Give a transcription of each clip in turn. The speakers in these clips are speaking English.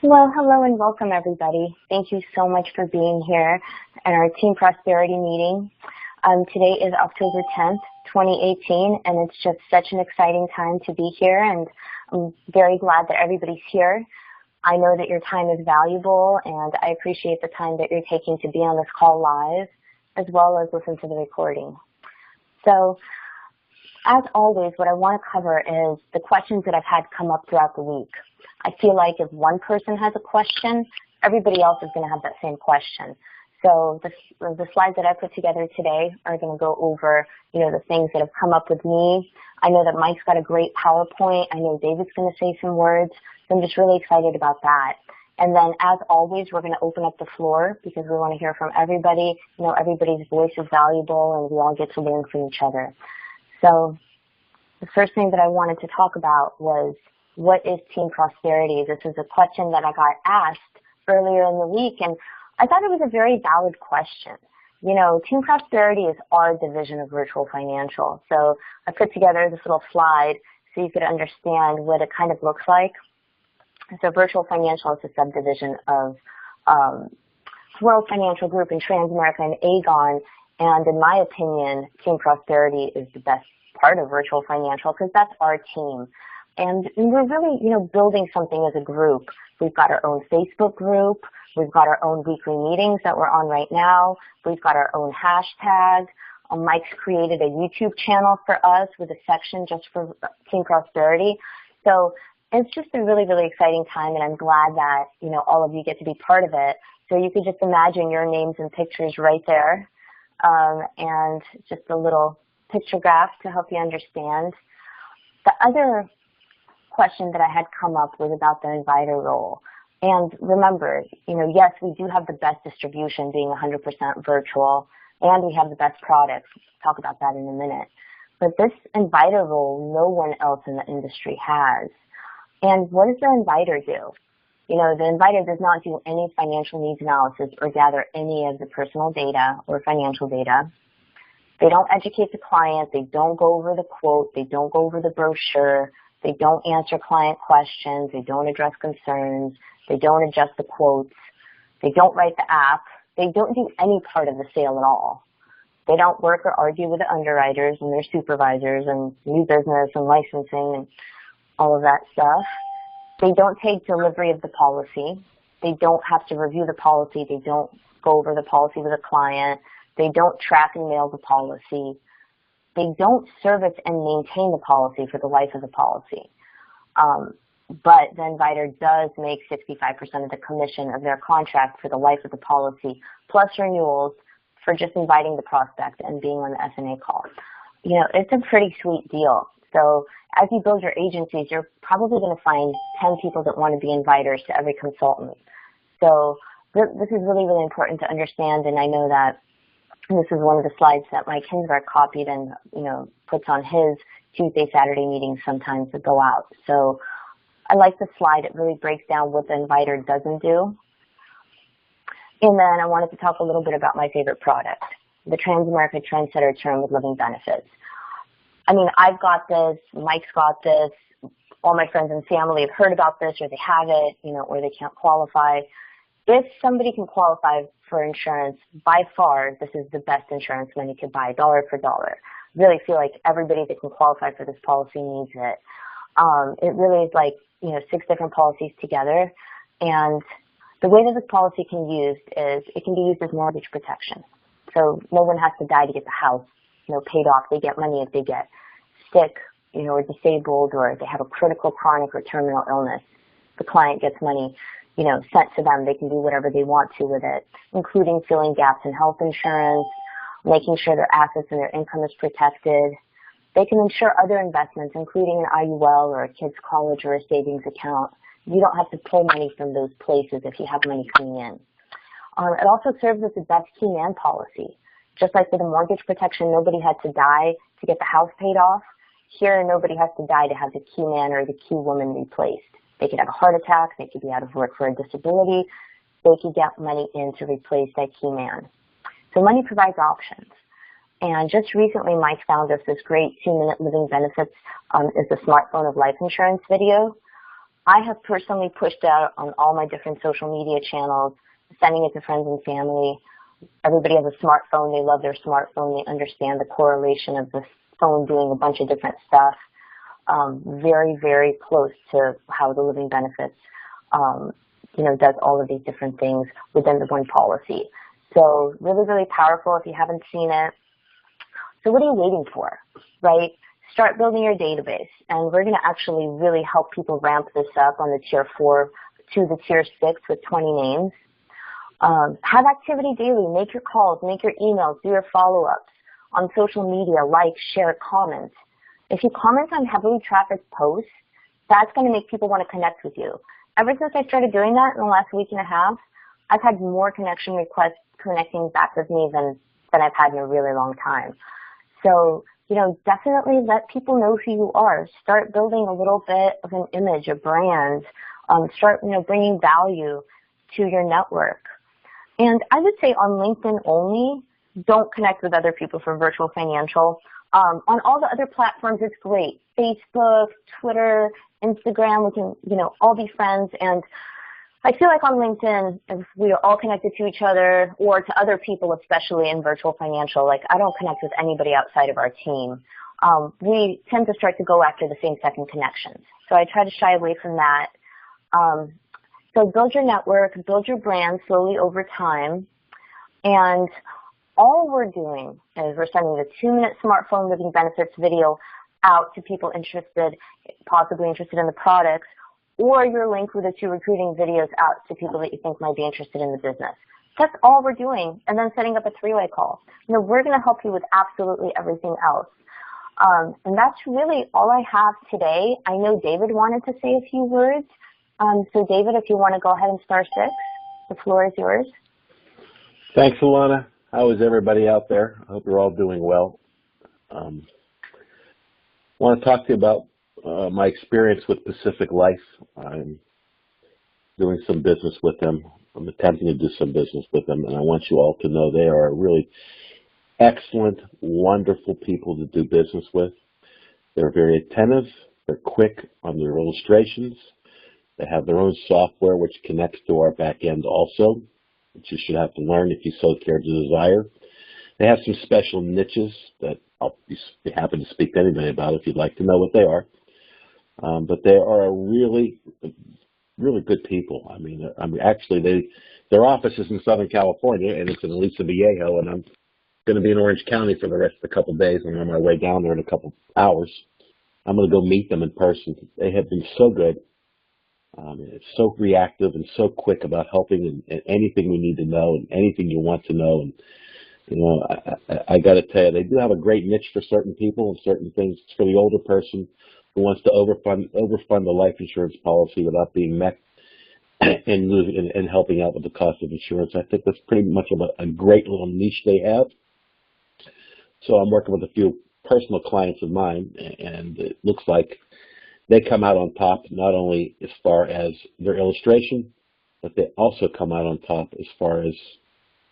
Well, hello and welcome everybody. Thank you so much for being here at our Team Prosperity meeting. Today is October 10th, 2018, and it's just such an exciting time to be here, and I'm very glad that everybody's here. I know that your time is valuable, and I appreciate the time that you're taking to be on this call live, as well as listen to the recording. So, as always, what I want to cover is the questions that I've had come up throughout the week. I feel like if one person has a question, everybody else is going to have that same question. So the slides that I put together today are going to go over, the things that have come up with me. I know that Mike's got a great PowerPoint. I know David's going to say some words. So I'm just really excited about that. And then, as always, we're going to open up the floor because we want to hear from everybody. Everybody's voice is valuable, and we all get to learn from each other. So the first thing that I wanted to talk about was, what is Team Prosperity? This is a question that I got asked earlier in the week, and I thought it was a very valid question. Team Prosperity is our division of Virtual Financial. So I put together this little slide so you could understand what it kind of looks like. So Virtual Financial is a subdivision of World Financial Group and Transamerica and Aegon, and in my opinion, Team Prosperity is the best part of Virtual Financial because that's our team. And we're really, building something as a group. We've got our own Facebook group. We've got our own weekly meetings that we're on right now. We've got our own hashtag. Mike's created a YouTube channel for us with a section just for Team Prosperity. So it's just a really, really exciting time, and I'm glad that, all of you get to be part of it. So you could just imagine your names and pictures right there, and just a little picture graph to help you understand. The other question that I had come up was about the inviter role. And remember, yes, we do have the best distribution being 100% virtual, and we have the best products. We'll talk about that in a minute. But this inviter role, no one else in the industry has. And what does the inviter do? The inviter does not do any financial needs analysis or gather any of the personal data or financial data. They don't educate the client. They don't go over the quote. They don't go over the brochure. They don't answer client questions. They don't address concerns. They don't adjust the quotes. They don't write the app. They don't do any part of the sale at all. They don't work or argue with the underwriters and their supervisors and new business and licensing and all of that stuff. They don't take delivery of the policy. They don't have to review the policy. They don't go over the policy with a client. They don't track and mail the policy. They don't service and maintain the policy for the life of the policy. But the inviter does make 65% of the commission of their contract for the life of the policy, plus renewals for just inviting the prospect and being on the SNA call. It's a pretty sweet deal. So as you build your agencies, you're probably going to find 10 people that want to be inviters to every consultant. So this is really, really important to understand, and I know that this is one of the slides that Mike Hinsberg copied and, puts on his Tuesday, Saturday meetings sometimes that go out. So I like the slide. It really breaks down what the inviter doesn't do. And then I wanted to talk a little bit about my favorite product, the Transamerica Trendsetter Term with Living Benefits. I mean, I've got this, Mike's got this, all my friends and family have heard about this, or they have it, or they can't qualify. If somebody can qualify for insurance, by far, this is the best insurance money could buy, dollar for dollar. Really feel like everybody that can qualify for this policy needs it. It really is like, 6 different policies together. And the way that this policy can be used is it can be used as mortgage protection. So no one has to die to get the house, paid off. They get money if they get sick, or disabled, or they have a critical, chronic, or terminal illness. The client gets money sent to them. They can do whatever they want to with it, including filling gaps in health insurance, making sure their assets and their income is protected. They can insure other investments, including an IUL or a kid's college or a savings account. You don't have to pull money from those places if you have money coming in. It also serves as the best key man policy. Just like with the mortgage protection, nobody had to die to get the house paid off. Here, nobody has to die to have the key man or the key woman replaced. They could have a heart attack. They could be out of work for a disability. They could get money in to replace that key man. So money provides options. And just recently, Mike found us this great 2-minute living benefits is the smartphone of life insurance video. I have personally pushed out on all my different social media channels, sending it to friends and family. Everybody has a smartphone. They love their smartphone. They understand the correlation of the phone doing a bunch of different stuff. Very, very close to how the living benefits, does all of these different things within the one policy. So really, really powerful if you haven't seen it. So what are you waiting for, right? Start building your database, and we're going to actually really help people ramp this up on the tier 4 to the tier 6 with 20 names. Have activity daily. Make your calls, make your emails, do your follow-ups on social media, like, share, comment. If you comment on heavily trafficked posts, that's going to make people want to connect with you. Ever since I started doing that in the last week and a half, I've had more connection requests connecting back with me than I've had in a really long time. So, definitely let people know who you are. Start building a little bit of an image, a brand. Start, bringing value to your network. And I would say on LinkedIn only, don't connect with other people from Virtual Financial. On all the other platforms, it's great. Facebook, Twitter, Instagram, we can, all be friends. And I feel like on LinkedIn, if we are all connected to each other or to other people, especially in Virtual Financial, like I don't connect with anybody outside of our team. We tend to start to go after the same second connections. So I try to shy away from that. So build your network, build your brand slowly over time. And all we're doing is we're sending the 2-minute smartphone living benefits video out to people interested, possibly interested in the products, or your link with the 2 recruiting videos out to people that you think might be interested in the business. That's all we're doing, and then setting up a 3-way call. We're going to help you with absolutely everything else. And that's really all I have today. I know David wanted to say a few words. So David, if you want to go ahead and star 6, the floor is yours. Thanks, Alana. How is everybody out there? I hope you're all doing well. I want to talk to you about my experience with Pacific Life. I'm doing some business with them. I'm attempting to do some business with them, and I want you all to know they are really excellent, wonderful people to do business with. They're very attentive. They're quick on their illustrations. They have their own software which connects to our back end also, which you should have to learn if you so care to desire. They have some special niches that I'll be happy to speak to anybody about if you'd like to know what they are. But they are really, really good people. I mean, actually, their office is in Southern California, and it's in Aliso Viejo, and I'm going to be in Orange County for the rest of the couple of days. I'm on my way down there in a couple hours. I'm going to go meet them in person. They have been so good. It's so reactive and so quick about helping and anything we need to know and anything you want to know. And I got to tell you, they do have a great niche for certain people and certain things. It's for the older person who wants to overfund the life insurance policy without being met and helping out with the cost of insurance. I think that's pretty much of a great little niche they have. So I'm working with a few personal clients of mine, and it looks like they come out on top, not only as far as their illustration, but they also come out on top as far as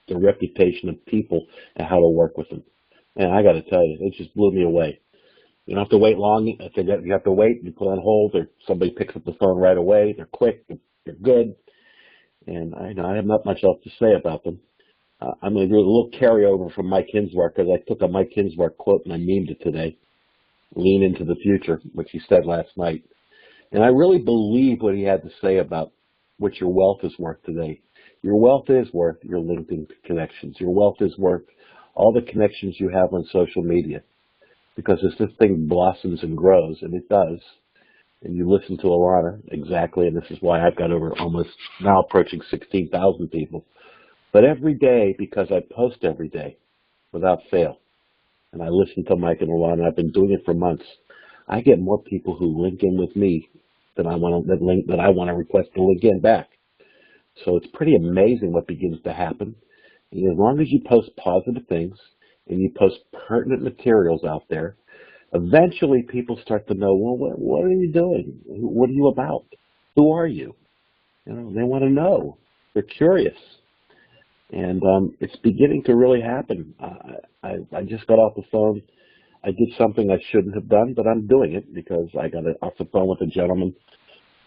the reputation of people and how to work with them. And I got to tell you, it just blew me away. You don't have to wait long. If you have to wait, you put on hold, or somebody picks up the phone right away. They're quick, they're good. And I have not much else to say about them. I'm going to do a little carryover from Mike Hinswar, because I took a Mike Hinswar quote and I memed it today. Lean into the future, which he said last night. And I really believe what he had to say about what your wealth is worth today. Your wealth is worth your LinkedIn connections. Your wealth is worth all the connections you have on social media. Because as this thing blossoms and grows, and it does, and you listen to Alana exactly, and this is why I've got over almost now approaching 16,000 people. But every day, because I post every day without fail, and I listen to Mike and Alana, I've been doing it for months, I get more people who link in with me than I want to request to link in back. So it's pretty amazing what begins to happen. And as long as you post positive things and you post pertinent materials out there, eventually people start to know, well, what are you doing? What are you about? Who are you? They want to know. They're curious. And it's beginning to really happen. I just got off the phone. I did something I shouldn't have done, but I'm doing it because I got off the phone with a gentleman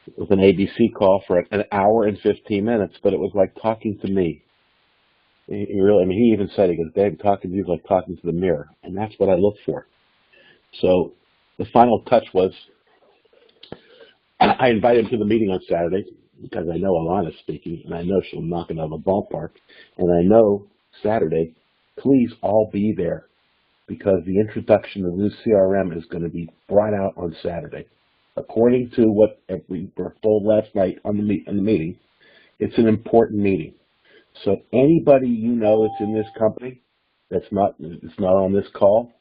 It was an ABC call for an hour and 15 minutes, but it was like talking to me. He really, I mean, he even said, he goes, Dave, talking to you is like talking to the mirror. And that's what I look for. So the final touch was, I invited him to the meeting on Saturday because I know Alana's speaking, and I know she'll knock it out of the ballpark. And I know Saturday, please all be there because the introduction of the new CRM is going to be brought out on Saturday. According to what we were told last night on the meeting, it's an important meeting. So anybody you know that's in this company that's not on this call,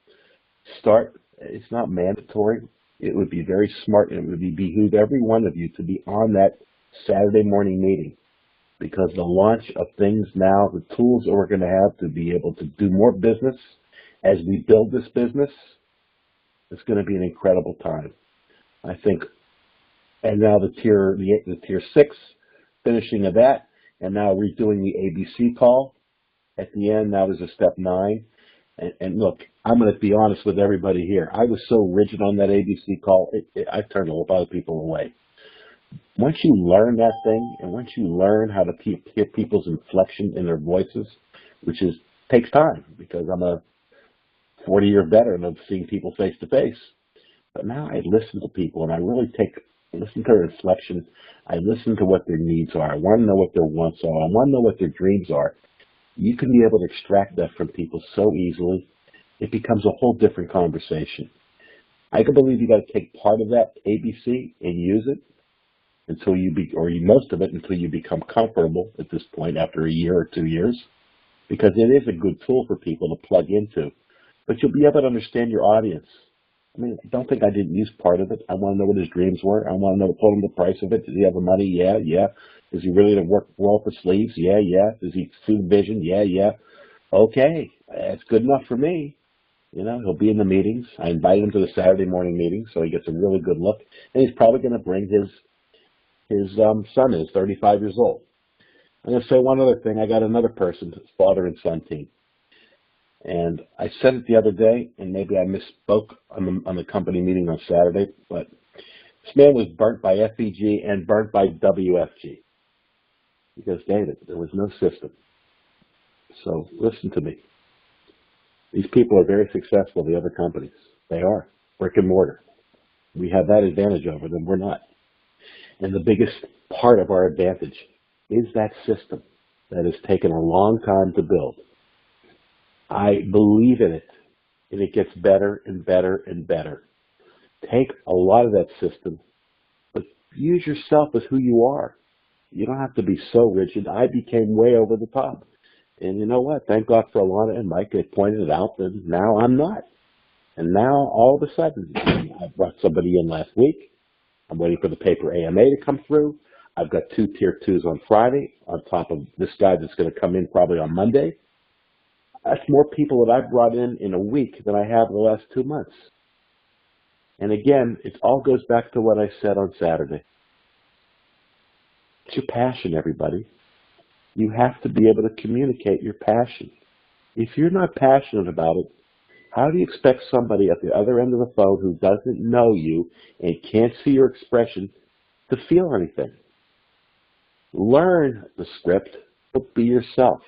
start. It's not mandatory. It would be very smart, and it would behoove every one of you to be on that Saturday morning meeting, because the launch of things now, the tools that we're going to have to be able to do more business as we build this business, it's going to be an incredible time, I think. And now the tier 6 finishing of that, and now redoing the ABC call at the end. Now there's a step 9. And look, I'm going to be honest with everybody here. I was so rigid on that ABC call, I turned a lot of people away. Once you learn that thing, and once you learn how to hear people's inflection in their voices, which takes time, because I'm a 40-year veteran of seeing people face to face. But now I listen to people, and I really listen to their inflection. I listen to what their needs are. I want to know what their wants are. I want to know what their dreams are. You can be able to extract that from people so easily. It becomes a whole different conversation. I can believe you got to take part of that ABC and use it until most of it until you become comfortable at this point after a year or 2 years, because it is a good tool for people to plug into. But you'll be able to understand your audience. I mean, don't think I didn't use part of it. I want to know what his dreams were. I want to know, told him the price of it. Does he have the money? Yeah, yeah. Is he ready to work roll for sleeves? Yeah, yeah. Does he see the vision? Yeah, yeah. Okay, that's good enough for me. You know, he'll be in the meetings. I invited him to the Saturday morning meeting, so he gets a really good look. And he's probably going to bring his son, who's 35 years old. I'm going to say one other thing. I got another person, father and son team. And I said it the other day, and maybe I misspoke on the company meeting on Saturday, but this man was burnt by FEG and burnt by WFG. Because, David, there was no system. So listen to me. These people are very successful, the other companies. They are. Brick and mortar. We have that advantage over them. We're not. And the biggest part of our advantage is that system that has taken a long time to build. I believe in it, and it gets better and better and better. Take a lot of that system, but use yourself as who you are. You don't have to be so rigid. I became way over the top. And you know what? Thank God for Alana and Mike. They pointed it out, and now I'm not. And now, all of a sudden, I brought somebody in last week. I'm waiting for the paper AMA to come through. I've got 2 tier 2s on Friday, on top of this guy that's going to come in probably on Monday. That's more people that I've brought in a week than I have in the last 2 months. And again, it all goes back to what I said on Saturday. It's your passion, everybody. You have to be able to communicate your passion. If you're not passionate about it, how do you expect somebody at the other end of the phone who doesn't know you and can't see your expression to feel anything? Learn the script, but be yourself.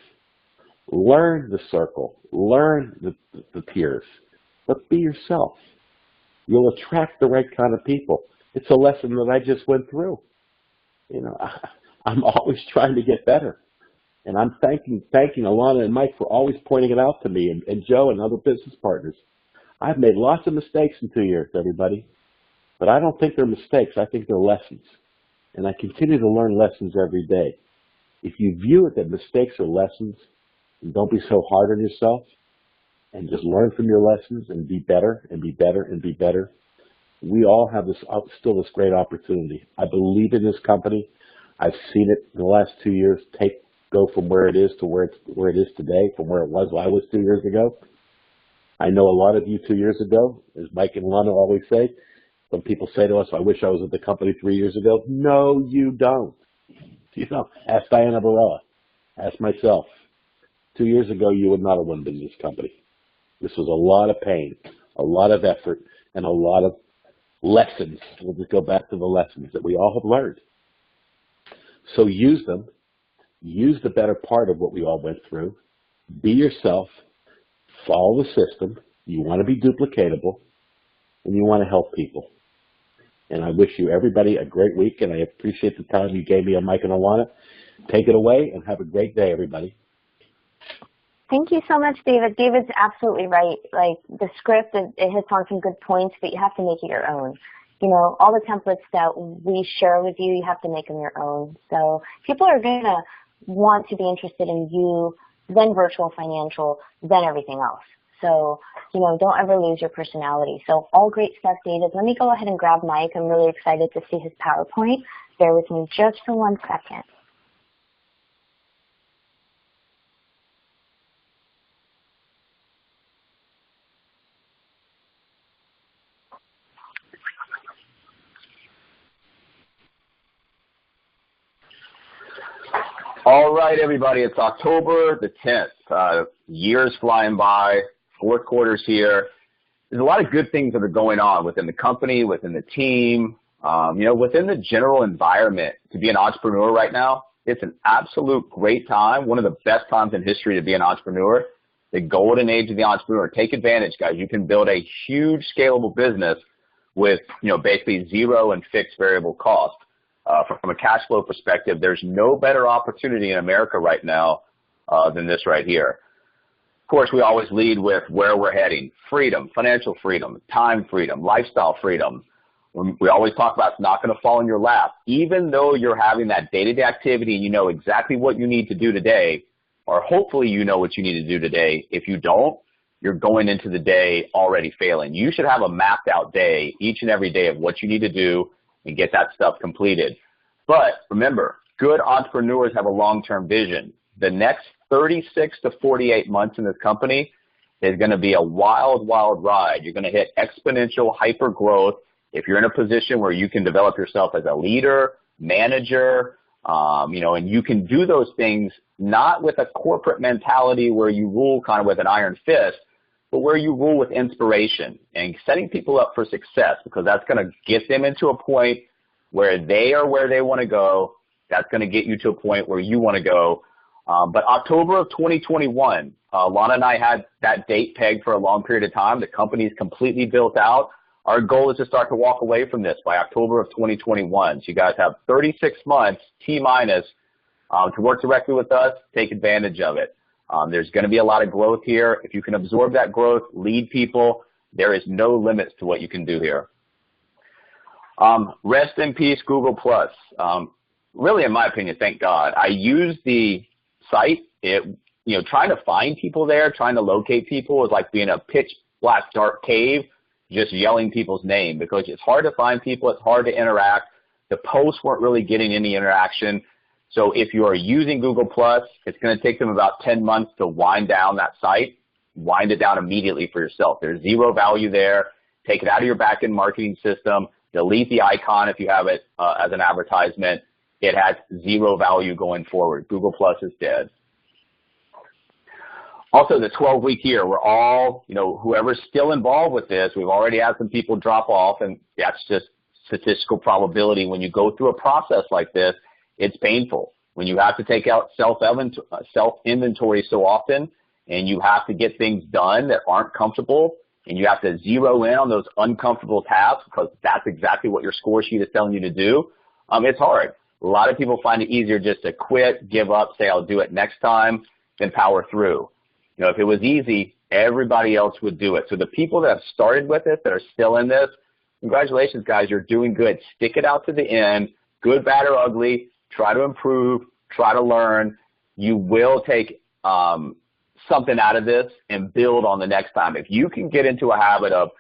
Learn the circle. Learn the peers, but be yourself. You'll attract the right kind of people. It's a lesson that I just went through. You know, I'm always trying to get better. And I'm thanking Alana and Mike for always pointing it out to me, and Joe and other business partners. I've made lots of mistakes in 2 years, everybody. But I don't think they're mistakes. I think they're lessons. And I continue to learn lessons every day. If you view it that mistakes are lessons, and don't be so hard on yourself, and just learn from your lessons and be better and be better and be better, we all have still this great opportunity. I believe in this company. I've seen it in the last 2 years go from where it is to where it is today, from where it was when I was 2 years ago. I know a lot of you 2 years ago, as Mike and Lana always say, when people say to us, I wish I was at the company 3 years ago. No, you don't. You know, ask Diana Barella. Ask myself. 2 years ago, you would not have won this company. This was a lot of pain, a lot of effort, and a lot of lessons. We'll just go back to the lessons that we all have learned. So use them. Use the better part of what we all went through. Be yourself. Follow the system. You want to be duplicatable, and you want to help people. And I wish you, everybody, a great week, and I appreciate the time you gave me on Mike and Alana. Take it away, and have a great day, everybody. Thank you so much, David. David's absolutely right. Like, the script, it hits on some good points, but you have to make it your own. You know, all the templates that we share with you, you have to make them your own. So people are going to want to be interested in you, then virtual financial, then everything else. So, you know, don't ever lose your personality. So all great stuff, David. Let me go ahead and grab Mike. I'm really excited to see his PowerPoint. Bear with me just for 1 second. All right, everybody, it's October the 10th. Years flying by, fourth quarter's here. There's a lot of good things that are going on within the company, within the team, you know, within the general environment. To be an entrepreneur right now, it's an absolute great time, one of the best times in history to be an entrepreneur, the golden age of the entrepreneur. Take advantage, guys. You can build a huge scalable business with, you know, basically zero and fixed variable cost. From a cash flow perspective, there's no better opportunity in America right now than this right here. Of course, we always lead with where we're heading: freedom, financial freedom, time freedom, lifestyle freedom. We always talk about it's not going to fall in your lap. Even though you're having that day-to-day activity and you know exactly what you need to do today, or hopefully you know what you need to do today, if you don't, you're going into the day already failing. You should have a mapped out day each and every day of what you need to do and get that stuff completed. But remember, good entrepreneurs have a long-term vision. The next 36 to 48 months in this company is going to be a wild, wild ride. You're going to hit exponential hyper growth if you're in a position where you can develop yourself as a leader, manager, you know, and you can do those things not with a corporate mentality where you rule kind of with an iron fist, but where you rule with inspiration and setting people up for success, because that's going to get them into a point where they are where they want to go. That's going to get you to a point where you want to go. But October of 2021, Lana and I had that date pegged for a long period of time. The company's completely built out. Our goal is to start to walk away from this by October of 2021. So you guys have 36 months, T-minus, to work directly with us. Take advantage of it. There's going to be a lot of growth here. If you can absorb that growth, lead people, there is no limits to what you can do here. Rest in peace, Google+. Really, in my opinion, thank God. I use the site. Trying to find people there, trying to locate people is like being in a pitch black dark cave, just yelling people's name, because it's hard to find people. It's hard to interact. The posts weren't really getting any interaction. So if you are using Google+, it's going to take them about 10 months to wind down that site. Wind it down immediately for yourself. There's zero value there. Take it out of your back-end marketing system. Delete the icon if you have it as an advertisement. It has zero value going forward. Google+ is dead. Also, the 12-week year, we're all, whoever's still involved with this, we've already had some people drop off, and that's just statistical probability. When you go through a process like this, it's painful. When you have to take out self-inventory so often, and you have to get things done that aren't comfortable, and you have to zero in on those uncomfortable tasks, because that's exactly what your score sheet is telling you to do, it's hard. A lot of people find it easier just to quit, give up, say I'll do it next time, than power through. If it was easy, everybody else would do it. So the people that have started with it, that are still in this, congratulations, guys. You're doing good. Stick it out to the end, good, bad, or ugly. Try to improve. Try to learn. You will take something out of this and build on the next time. If you can get into a habit of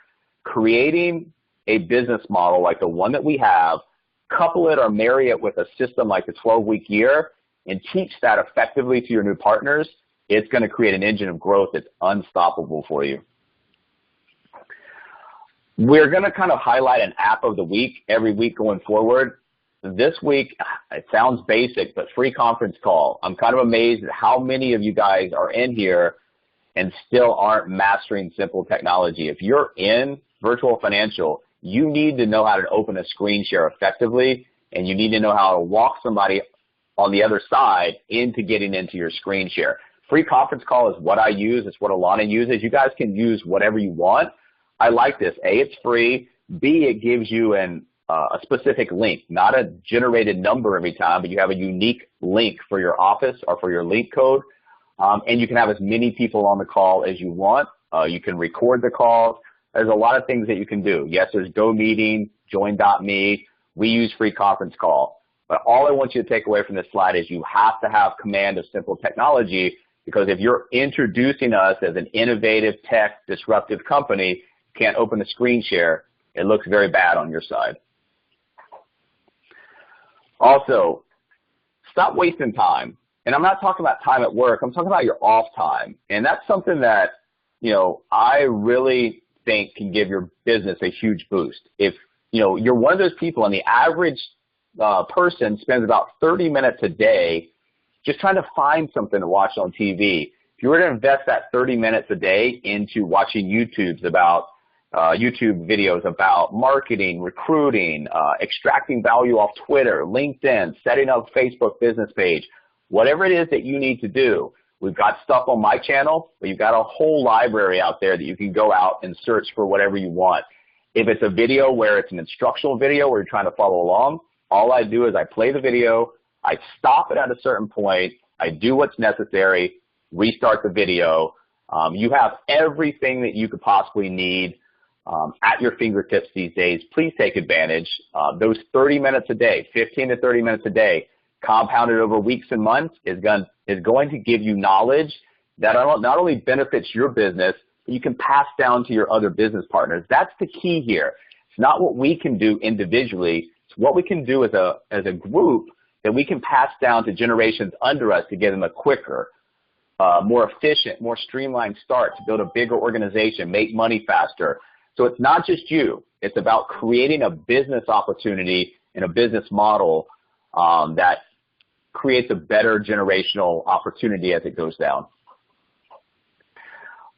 creating a business model like the one that we have, couple it or marry it with a system like the 12-week year, and teach that effectively to your new partners, it's going to create an engine of growth that's unstoppable for you. We're going to kind of highlight an app of the week every week going forward. This week, it sounds basic, but free conference call. I'm kind of amazed at how many of you guys are in here and still aren't mastering simple technology. If you're in virtual financial, you need to know how to open a screen share effectively, and you need to know how to walk somebody on the other side into getting into your screen share. Free conference call is what I use. It's what Alana uses. You guys can use whatever you want. I like this. A, it's free. B, it gives you a specific link, not a generated number every time, but you have a unique link for your office or for your link code. And you can have as many people on the call as you want. You can record the calls. There's a lot of things that you can do. Yes, there's GoMeeting, Join.me. We use free conference call. But all I want you to take away from this slide is you have to have command of simple technology, because if you're introducing us as an innovative tech disruptive company, you can't open the screen share. It looks very bad on your side. Also, stop wasting time. And I'm not talking about time at work. I'm talking about your off time. And that's something that, I really think can give your business a huge boost. If, you're one of those people, and the average person spends about 30 minutes a day just trying to find something to watch on TV. If you were to invest that 30 minutes a day into watching YouTube videos about marketing, recruiting, extracting value off Twitter, LinkedIn, setting up a Facebook business page, whatever it is that you need to do. We've got stuff on my channel, but you've got a whole library out there that you can go out and search for whatever you want. If it's a video where it's an instructional video where you're trying to follow along, all I do is I play the video, I stop it at a certain point, I do what's necessary, restart the video. You have everything that you could possibly need at your fingertips these days. Please take advantage. Those 30 minutes a day, 15 to 30 minutes a day, compounded over weeks and months, is going to give you knowledge that not only benefits your business, but you can pass down to your other business partners. That's the key here. It's not what we can do individually. It's what we can do as a group that we can pass down to generations under us to give them a quicker, more efficient, more streamlined start to build a bigger organization, make money faster. So it's not just you. It's about creating a business opportunity and a business model that creates a better generational opportunity as it goes down.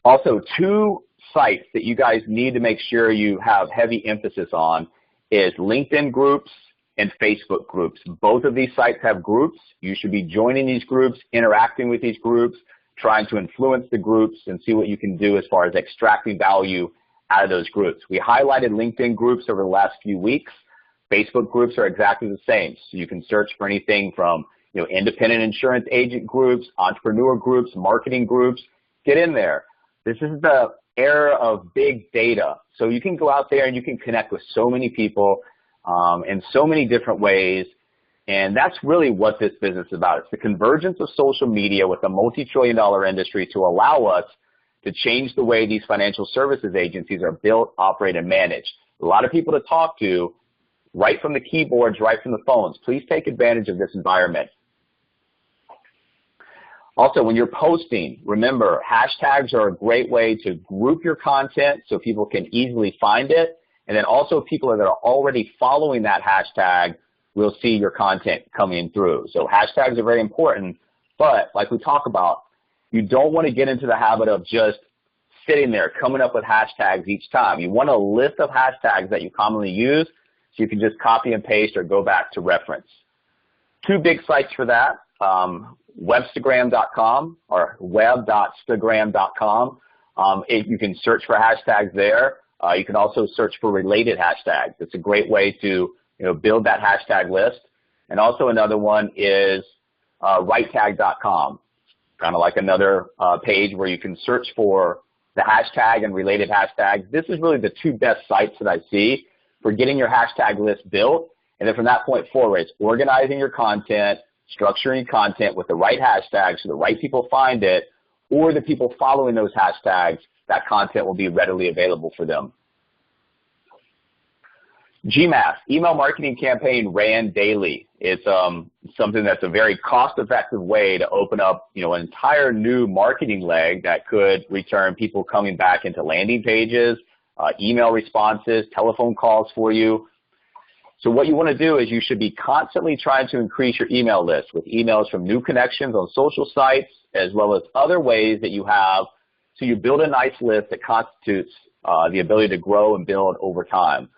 Also, 2 sites that you guys need to make sure you have heavy emphasis on is LinkedIn groups and Facebook groups. Both of these sites have groups. You should be joining these groups, interacting with these groups, trying to influence the groups and see what you can do as far as extracting value out of those groups. We highlighted LinkedIn groups over the last few weeks. Facebook groups are exactly the same. So you can search for anything from independent insurance agent groups, entrepreneur groups, marketing groups. Get in there. This is the era of big data. So you can go out there and you can connect with so many people in so many different ways. And that's really what this business is about. It's the convergence of social media with a multi-trillion-dollar industry to allow us to change the way these financial services agencies are built, operate, and managed. A lot of people to talk to right from the keyboards, right from the phones. Please take advantage of this environment. Also, when you're posting, remember, hashtags are a great way to group your content so people can easily find it. And then also people that are already following that hashtag will see your content coming through. So hashtags are very important, but like we talk about, you don't want to get into the habit of just sitting there coming up with hashtags each time. You want a list of hashtags that you commonly use so you can just copy and paste or go back to reference. 2 big sites for that, webstagram.com or web.stagram.com. You can search for hashtags there. You can also search for related hashtags. It's a great way to build that hashtag list. And also another one is righttag.com. Kind of like another page where you can search for the hashtag and related hashtags. This is really the 2 best sites that I see for getting your hashtag list built. And then from that point forward, it's organizing your content, structuring content with the right hashtags so the right people find it, or the people following those hashtags, that content will be readily available for them. GMass, email marketing campaign ran daily. It's something that's a very cost-effective way to open up, an entire new marketing leg that could return people coming back into landing pages, email responses, telephone calls for you. So what you want to do is you should be constantly trying to increase your email list with emails from new connections on social sites as well as other ways that you have. So you build a nice list that constitutes the ability to grow and build over time.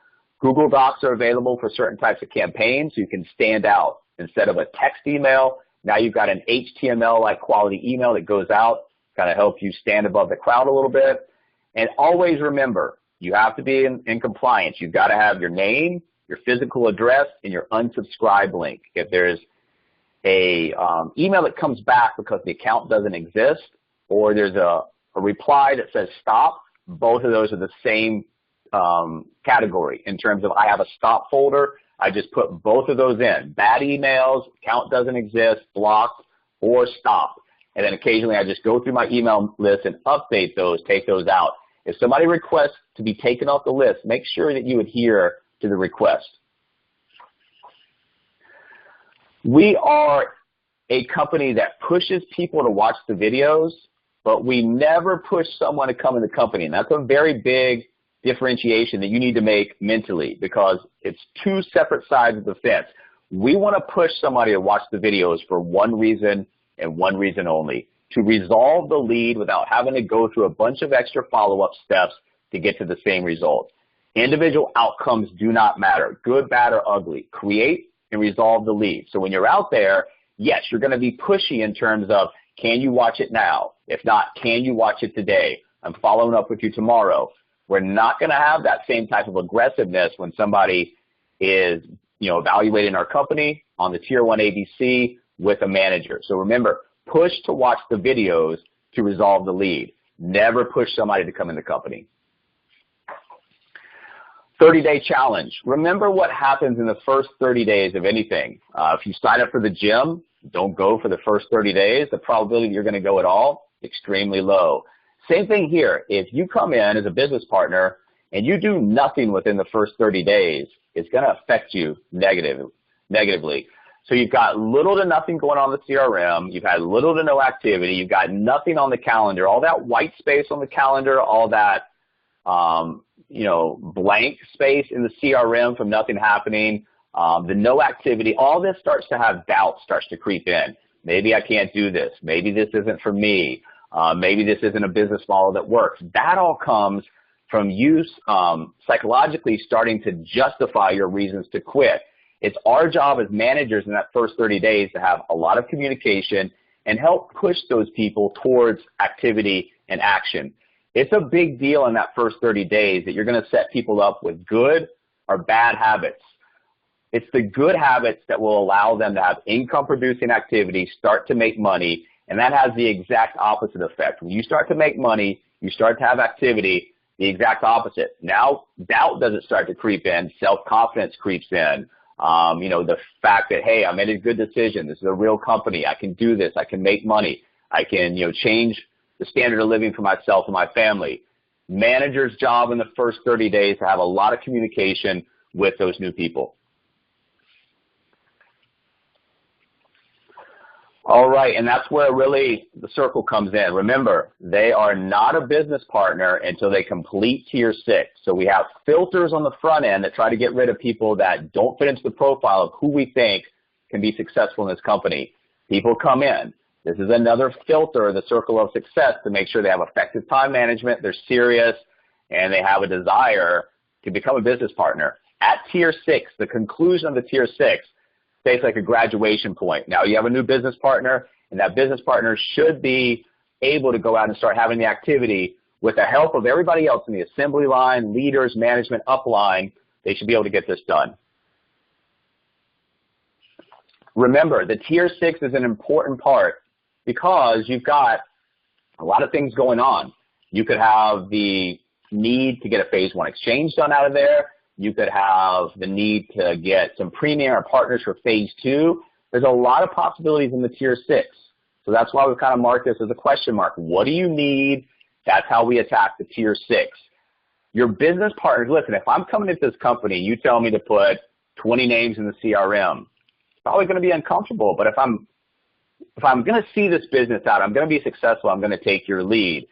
Google Docs are available for certain types of campaigns, so you can stand out. Instead of a text email, now you've got an HTML-like quality email that goes out, kind of help you stand above the crowd a little bit. And always remember, you have to be in compliance. You've got to have your name, your physical address, and your unsubscribe link. If there's a email that comes back because the account doesn't exist, or there's a reply that says stop, both of those are the same category in terms of I have a stop folder. I just put both of those in. Bad emails, account doesn't exist, blocked, or stop. And then occasionally I just go through my email list and update those, take those out. If somebody requests to be taken off the list, make sure that you adhere to the request. We are a company that pushes people to watch the videos, but we never push someone to come in the company. And that's a very big differentiation that you need to make mentally, because it's two separate sides of the fence. We want to push somebody to watch the videos for one reason and one reason only: to resolve the lead without having to go through a bunch of extra follow-up steps to get to the same result. Individual outcomes do not matter, good, bad, or ugly. Create and resolve the lead. So when you're out there, yes, you're going to be pushy in terms of, can you watch it now? If not, can you watch it today? I'm following up with you tomorrow. We're not going to have that same type of aggressiveness when somebody is, evaluating our company on the Tier 1 ABC with a manager. So remember, push to watch the videos to resolve the lead. Never push somebody to come in the company. 30-day challenge. Remember what happens in the first 30 days of anything. If you sign up for the gym, don't go for the first 30 days. The probability you're going to go at all, extremely low. Same thing here. If you come in as a business partner and you do nothing within the first 30 days, it's going to affect you negatively. So you've got little to nothing going on in the CRM. You've had little to no activity. You've got nothing on the calendar. All that white space on the calendar, all that blank space in the CRM from nothing happening, the no activity, all this starts to have doubt, starts to creep in. Maybe I can't do this. Maybe this isn't for me. Maybe this isn't a business model that works. That all comes from you psychologically starting to justify your reasons to quit. It's our job as managers in that first 30 days to have a lot of communication and help push those people towards activity and action. It's a big deal in that first 30 days that you're going to set people up with good or bad habits. It's the good habits that will allow them to have income-producing activity, start to make money, and that has the exact opposite effect. When you start to make money, you start to have activity, the exact opposite. Now, doubt doesn't start to creep in. Self-confidence creeps in. The fact that, hey, I made a good decision. This is a real company. I can do this. I can make money. I can, change the standard of living for myself and my family. Manager's job in the first 30 days to have a lot of communication with those new people. All right, and that's where really the circle comes in. Remember, they are not a business partner until they complete Tier 6. So we have filters on the front end that try to get rid of people that don't fit into the profile of who we think can be successful in this company. People come in. This is another filter, the circle of success, to make sure they have effective time management, they're serious, and they have a desire to become a business partner. At Tier 6, the conclusion of the Tier 6, it's like a graduation point. Now you have a new business partner, and that business partner should be able to go out and start having the activity with the help of everybody else in the assembly line, leaders, management, upline. They should be able to get this done. Remember, the Tier 6 is an important part because you've got a lot of things going on. You could have the need to get a Phase 1 exchange done out of there. You could have the need to get some premium or partners for Phase 2. There's a lot of possibilities in the Tier 6. So that's why we've kind of marked this as a question mark. What do you need? That's how we attack the Tier 6. Your business partners, listen, if I'm coming into this company, you tell me to put 20 names in the CRM, it's probably going to be uncomfortable. But if I'm going to see this business out, I'm going to be successful, I'm going to take your lead.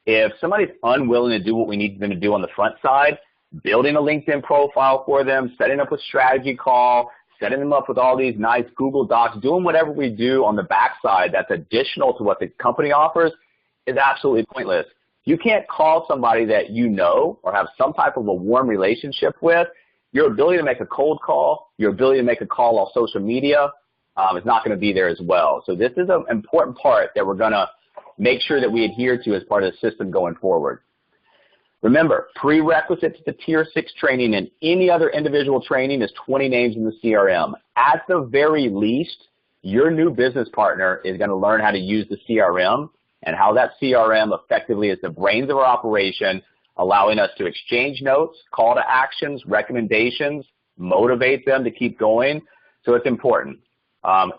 If somebody's unwilling to do what we need them to do on the front side, building a LinkedIn profile for them, setting up a strategy call, setting them up with all these nice Google Docs, doing whatever we do on the backside that's additional to what the company offers is absolutely pointless. You can't call somebody that you know or have some type of a warm relationship with. your ability to make a cold call, your ability to make a call off social media is not going to be there as well. So this is an important part that we're going to make sure that we adhere to as part of the system going forward. Remember, prerequisites to Tier 6 training and any other individual training is 20 names in the CRM. At the very least, your new business partner is going to learn how to use the CRM and how that CRM effectively is the brains of our operation, allowing us to exchange notes, call to actions, recommendations, motivate them to keep going. So it's important.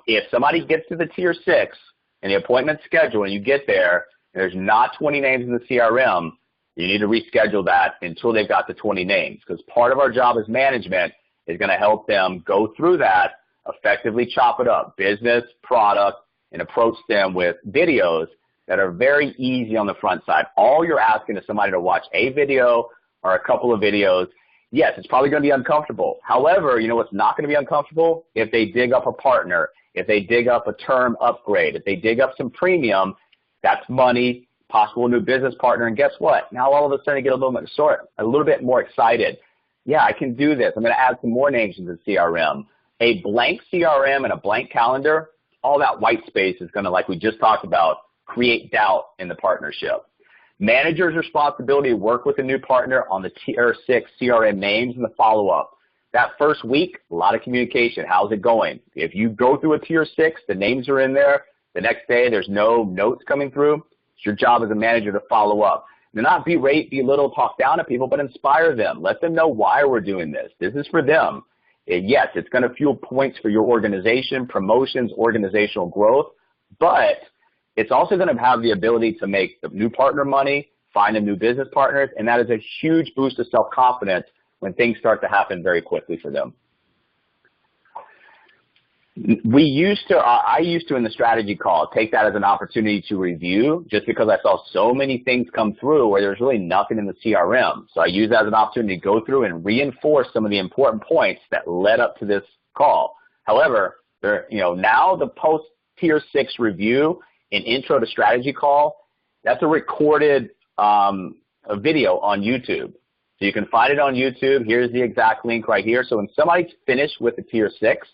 If somebody gets to the Tier 6 and the appointment's scheduled and you get there and there's not 20 names in the CRM, you need to reschedule that until they've got the 20 names, because part of our job as management is going to help them go through that, effectively chop it up, business, product, and approach them with videos that are very easy on the front side. All you're asking is somebody to watch a video or a couple of videos. Yes, it's probably going to be uncomfortable. However, you know what's not going to be uncomfortable? If they dig up a partner, if they dig up a term upgrade, if they dig up some premium, that's money, possible new business partner, and guess what? Now all of a sudden you get a little bit more excited. Yeah, I can do this. I'm going to add some more names into the CRM. A blank CRM and a blank calendar, all that white space is going to, like we just talked about, create doubt in the partnership. Manager's responsibility to work with a new partner on the Tier 6 CRM names and the follow-up. That first week, a lot of communication. How's it going? If you go through a Tier 6, the names are in there. The next day, there's no notes coming through. It's your job as a manager to follow up. Do not berate, belittle, talk down to people, but inspire them. Let them know why we're doing this. This is for them. Yes, it's going to fuel points for your organization, promotions, organizational growth, but it's also going to have the ability to make the new partner money, find them new business partners, and that is a huge boost of self-confidence when things start to happen very quickly for them. I used to in the strategy call take that as an opportunity to review, just because I saw so many things come through where there's really nothing in the CRM. So I use that as an opportunity to go through and reinforce some of the important points that led up to this call. However, now the post Tier 6 review and intro to strategy call, that's a recorded a video on YouTube. So you can find it on YouTube. Here's the exact link right here. So when somebody's finished with the Tier 6,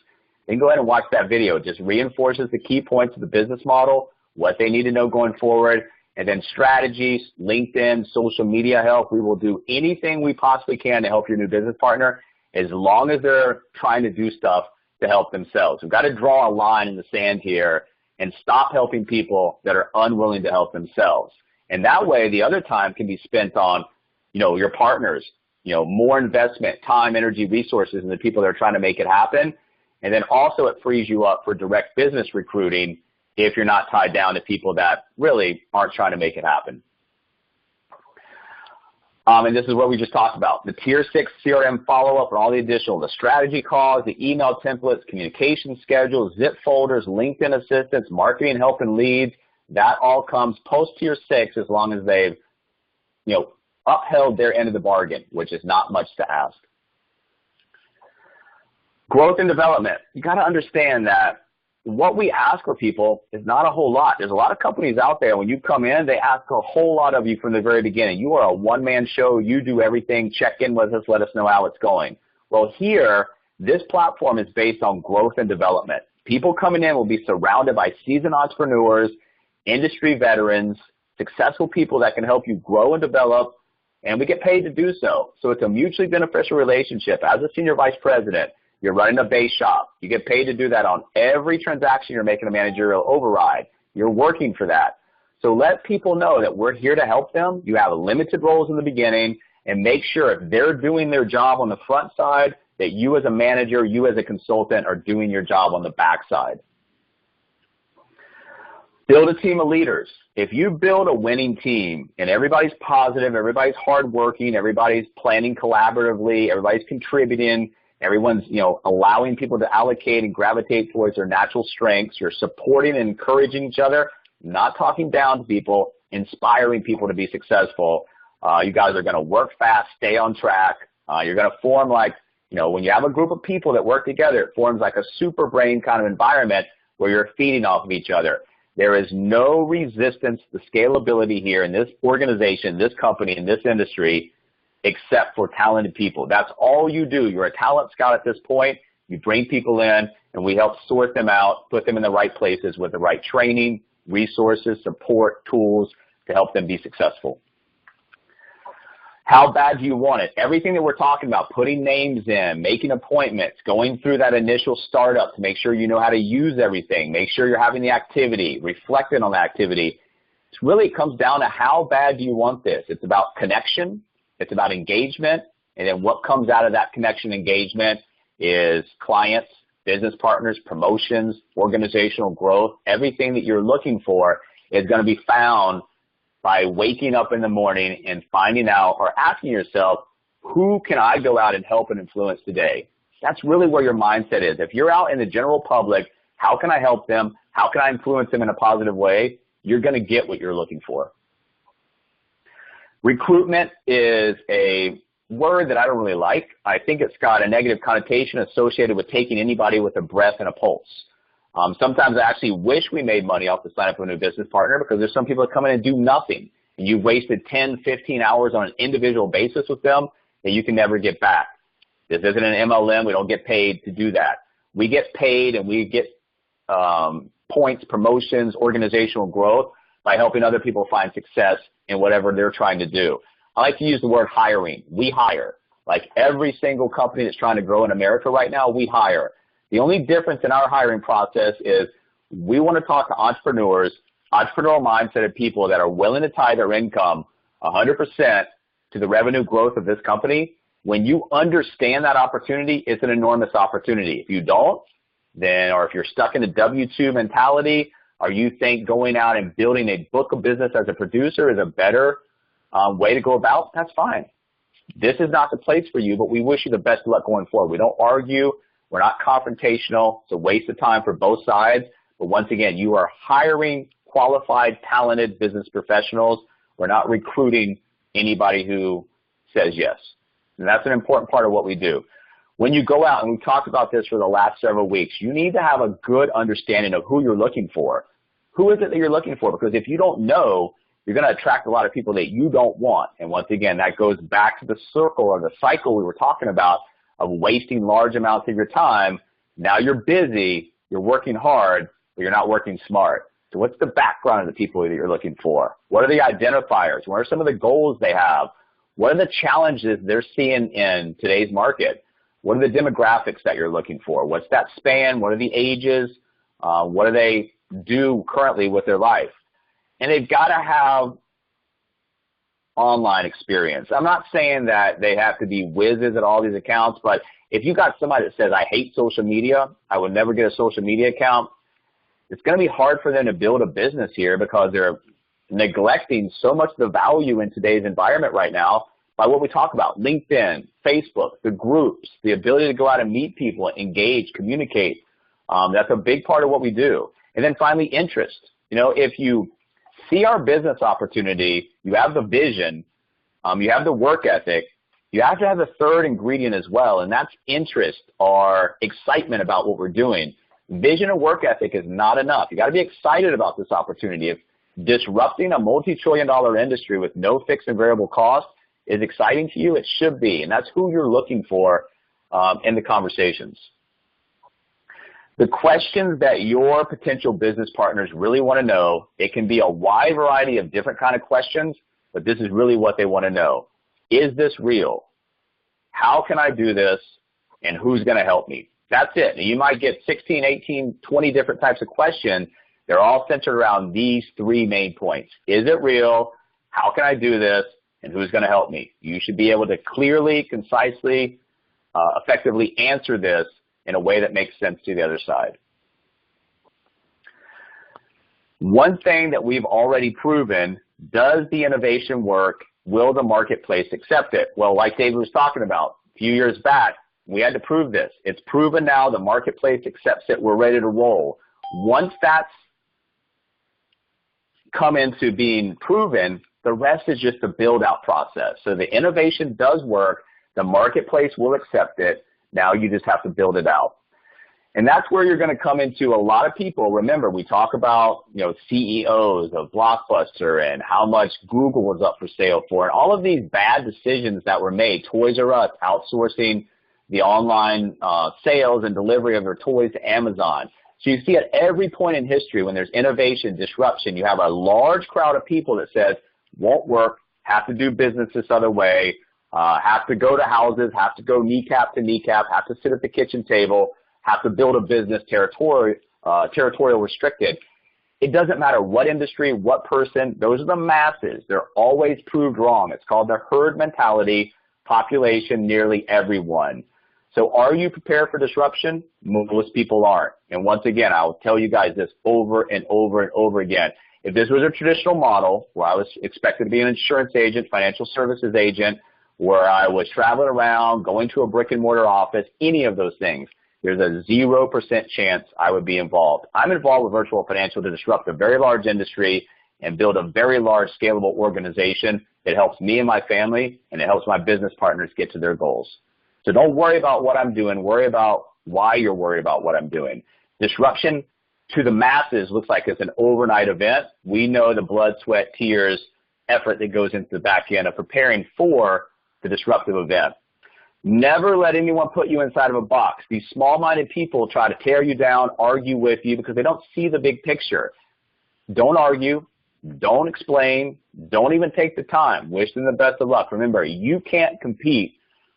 then go ahead and watch that video. It just reinforces the key points of the business model, what they need to know going forward, and then strategies, LinkedIn, social media help. We will do anything we possibly can to help your new business partner as long as they're trying to do stuff to help themselves. We've got to draw a line in the sand here and stop helping people that are unwilling to help themselves. And that way, the other time can be spent on, your partners, more investment, time, energy, resources, and the people that are trying to make it happen. And then also it frees you up for direct business recruiting if you're not tied down to people that really aren't trying to make it happen. And this is what we just talked about. The Tier 6 CRM follow-up and all the additional, the strategy calls, the email templates, communication schedules, zip folders, LinkedIn assistance, marketing help and leads. That all comes post Tier 6 as long as they've, upheld their end of the bargain, which is not much to ask. Growth and development. You got to understand that what we ask for people is not a whole lot. There's a lot of companies out there, when you come in, they ask a whole lot of you from the very beginning. You are a one-man show. You do everything. Check in with us. Let us know how it's going. Well, here, this platform is based on growth and development. People coming in will be surrounded by seasoned entrepreneurs, industry veterans, successful people that can help you grow and develop, and we get paid to do so. So it's a mutually beneficial relationship. As a senior vice president, you're running a base shop. You get paid to do that on every transaction you're making a managerial override. You're working for that. So let people know that we're here to help them. You have limited roles in the beginning, and make sure if they're doing their job on the front side, that you as a manager, you as a consultant are doing your job on the back side. Build a team of leaders. If you build a winning team and everybody's positive, everybody's hardworking, everybody's planning collaboratively, everybody's contributing, everyone's, allowing people to allocate and gravitate towards their natural strengths, you're supporting and encouraging each other, not talking down to people, inspiring people to be successful. You guys are going to work fast, stay on track. You're going to form when you have a group of people that work together, it forms like a super brain kind of environment where you're feeding off of each other. There is no resistance to scalability here in this organization, this company, in this industry. except for talented people. That's all you do. You're a talent scout at this point. You bring people in, and we help sort them out, put them in the right places with the right training, resources, support, tools to help them be successful. How bad do you want it? Everything that we're talking about, putting names in, making appointments, going through that initial startup to make sure you know how to use everything, make sure you're having the activity, reflecting on the activity. It really comes down to how bad do you want this. It's about connection, it's about engagement, and then what comes out of that connection engagement is clients, business partners, promotions, organizational growth. Everything that you're looking for is going to be found by waking up in the morning and finding out or asking yourself, who can I go out and help and influence today? That's really where your mindset is. If you're out in the general public, how can I help them? How can I influence them in a positive way? You're going to get what you're looking for. Recruitment is a word that I don't really like. I think it's got a negative connotation associated with taking anybody with a breath and a pulse. Sometimes I actually wish we made money off the sign up of a new business partner, because there's some people that come in and do nothing, and you've wasted 10, 15 hours on an individual basis with them that you can never get back. This isn't an MLM. We don't get paid to do that. We get paid and we get points, promotions, organizational growth by helping other people find success in whatever they're trying to do. I like to use the word hiring. We hire. Like every single company that's trying to grow in America right now, we hire. The only difference in our hiring process is we want to talk to entrepreneurs, entrepreneurial mindset people that are willing to tie their income 100% to the revenue growth of this company. When you understand that opportunity, it's an enormous opportunity. If you don't, then, or if you're stuck in the W-2 mentality, or you think going out and building a book of business as a producer is a better way to go about, that's fine. This is not the place for you, but we wish you the best of luck going forward. We don't argue. We're not confrontational. It's a waste of time for both sides. But once again, you are hiring qualified, talented business professionals. We're not recruiting anybody who says yes. And that's an important part of what we do. When you go out, and we've talked about this for the last several weeks, you need to have a good understanding of who you're looking for. Who is it that you're looking for? Because if you don't know, you're going to attract a lot of people that you don't want. And once again, that goes back to the circle or the cycle we were talking about of wasting large amounts of your time. Now you're busy, you're working hard, but you're not working smart. So what's the background of the people that you're looking for? What are the identifiers? What are some of the goals they have? What are the challenges they're seeing in today's market? What are the demographics that you're looking for? What's that span? What are the ages? What do they do currently with their life? And they've got to have online experience. I'm not saying that they have to be whizzes at all these accounts, but if you got somebody that says, I hate social media, I would never get a social media account, it's going to be hard for them to build a business here because they're neglecting so much of the value in today's environment right now by what we talk about, LinkedIn, Facebook, the groups, the ability to go out and meet people, engage, communicate. That's a big part of what we do. And then finally, interest. You know, if you see our business opportunity, you have the vision, you have the work ethic, you have to have the third ingredient as well, and that's interest or excitement about what we're doing. Vision and work ethic is not enough. You got to be excited about this opportunity. If disrupting a multi-trillion-dollar industry with no fixed and variable cost is exciting to you, it should be, and that's who you're looking for in the conversations. The questions that your potential business partners really want to know, it can be a wide variety of different kind of questions, but this is really what they want to know. Is this real? How can I do this? And who's going to help me? That's it. You might get 16, 18, 20 different types of questions. They're all centered around these three main points. Is it real? How can I do this? And who's going to help me? You should be able to clearly, concisely, effectively answer this in a way that makes sense to the other side. One thing that we've already proven, does the innovation work? Will the marketplace accept it? Well, like David was talking about a few years back, we had to prove this. It's proven now. The marketplace accepts it. We're ready to roll. Once that's come into being proven, the rest is just a build-out process. So the innovation does work. The marketplace will accept it. Now you just have to build it out. And that's where you're going to come into a lot of people. Remember, we talk about, CEOs of Blockbuster and how much Google was up for sale for, and all of these bad decisions that were made. Toys R Us outsourcing the online sales and delivery of their toys to Amazon. So you see at every point in history when there's innovation, disruption, you have a large crowd of people that says, won't work, have to do business this other way, have to go to houses, have to go kneecap to kneecap, have to sit at the kitchen table, have to build a business territorial restricted. It doesn't matter what industry, what person, those are the masses. They're always proved wrong. It's called the herd mentality, population, nearly everyone. So are you prepared for disruption? Most people aren't. And once again, I'll tell you guys this over and over and over again. If this was a traditional model where I was expected to be an insurance agent, financial services agent, where I was traveling around, going to a brick and mortar office, any of those things, there's a 0% chance I would be involved. I'm involved with Virtual Financial to disrupt a very large industry and build a very large scalable organization that helps me and my family, and it helps my business partners get to their goals. So don't worry about what I'm doing. Worry about why you're worried about what I'm doing. Disruption to the masses looks like it's an overnight event. We know the blood, sweat, tears, effort that goes into the back end of preparing for the disruptive event. Never let anyone put you inside of a box. These small-minded people try to tear you down, argue with you because they don't see the big picture. Don't argue. Don't explain. Don't even take the time. Wish them the best of luck. Remember, you can't compete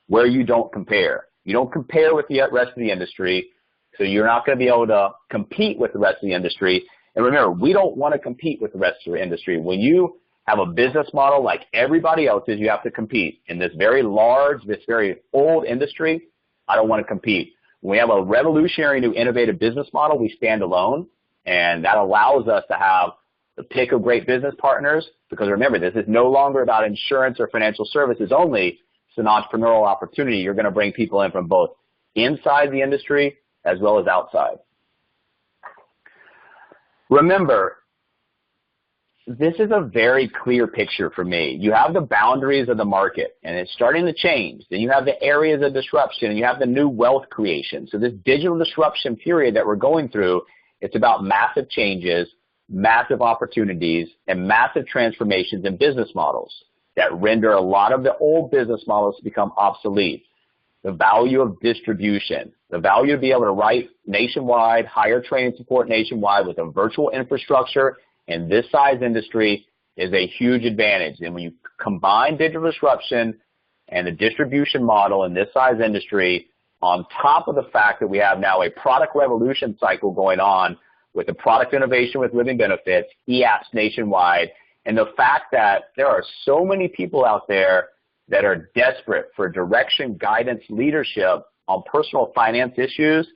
where you don't compare. You don't compare with the rest of the industry, so you're not going to be able to compete with the rest of the industry. And remember, we don't want to compete with the rest of the industry. When you have a business model like everybody else's, you have to compete. In this very large, this very old industry, I don't want to compete. When we have a revolutionary new innovative business model, we stand alone, and that allows us to have the pick of great business partners, because remember, this is no longer about insurance or financial services only. It's an entrepreneurial opportunity. You're going to bring people in from both inside the industry as well as outside. Remember, this is a very clear picture for me. You have the boundaries of the market, and it's starting to change. Then you have the areas of disruption, and you have the new wealth creation. So this digital disruption period that we're going through, it's about massive changes, massive opportunities, and massive transformations in business models that render a lot of the old business models to become obsolete. The value of distribution, the value to be able to write nationwide, hire training support nationwide with a virtual infrastructure in this size industry is a huge advantage. And when you combine digital disruption and the distribution model in this size industry on top of the fact that we have now a product revolution cycle going on with the product innovation with living benefits, e-apps nationwide, and the fact that there are so many people out there that are desperate for direction, guidance, leadership on personal finance issues,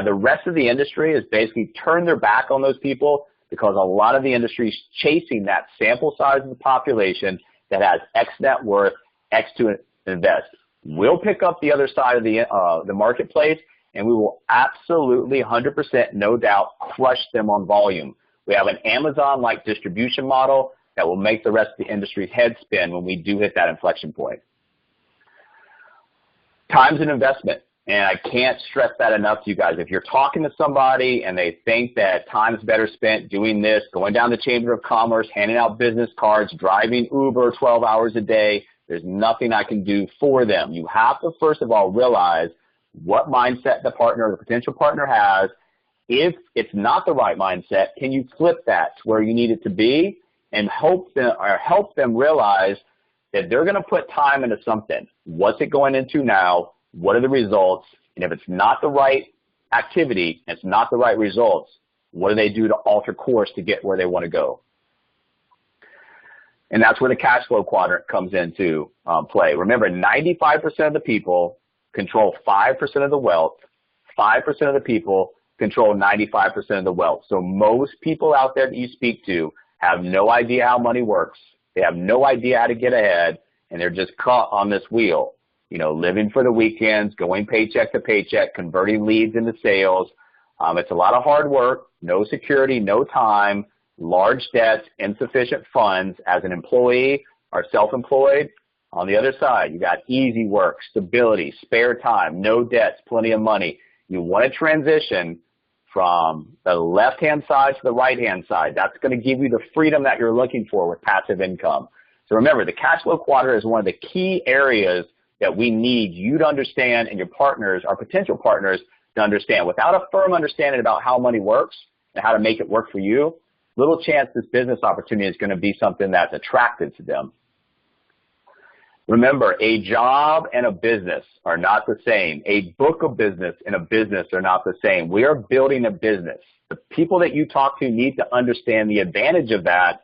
the rest of the industry has basically turned their back on those people because a lot of the industry is chasing that sample size of the population that has X net worth, X to invest. We'll pick up the other side of the marketplace, and we will absolutely 100%, no doubt, crush them on volume. We have an Amazon-like distribution model that will make the rest of the industry's head spin when we do hit that inflection point. Time's an investment, and I can't stress that enough to you guys. If you're talking to somebody and they think that time's better spent doing this, going down the Chamber of Commerce, handing out business cards, driving Uber 12 hours a day, there's nothing I can do for them. You have to, first of all, realize what mindset the partner or the potential partner has. If it's not the right mindset, can you flip that to where you need it to be and help them realize that they're going to put time into something. What's it going into now? What are the results? And if it's not the right activity, it's not the right results, what do they do to alter course to get where they want to go? And that's where the cash flow quadrant comes into play. Remember, 95% of the people control 5% of the wealth. 5% of the people control 95% of the wealth. So most people out there that you speak to have no idea how money works. They have no idea how to get ahead, and they're just caught on this wheel, you know, living for the weekends, going paycheck to paycheck, converting leads into sales. It's a lot of hard work, no security, no time, large debts, insufficient funds as an employee or self-employed. On the other side, you got easy work, stability, spare time, no debts, plenty of money. You want to transition from the left-hand side to the right-hand side. That's going to give you the freedom that you're looking for with passive income. So remember, the cash flow quadrant is one of the key areas that we need you to understand and your partners, our potential partners, to understand. Without a firm understanding about how money works and how to make it work for you, little chance this business opportunity is going to be something that's attractive to them. Remember, a job and a business are not the same. A book of business and a business are not the same. We are building a business. The people that you talk to need to understand the advantage of that.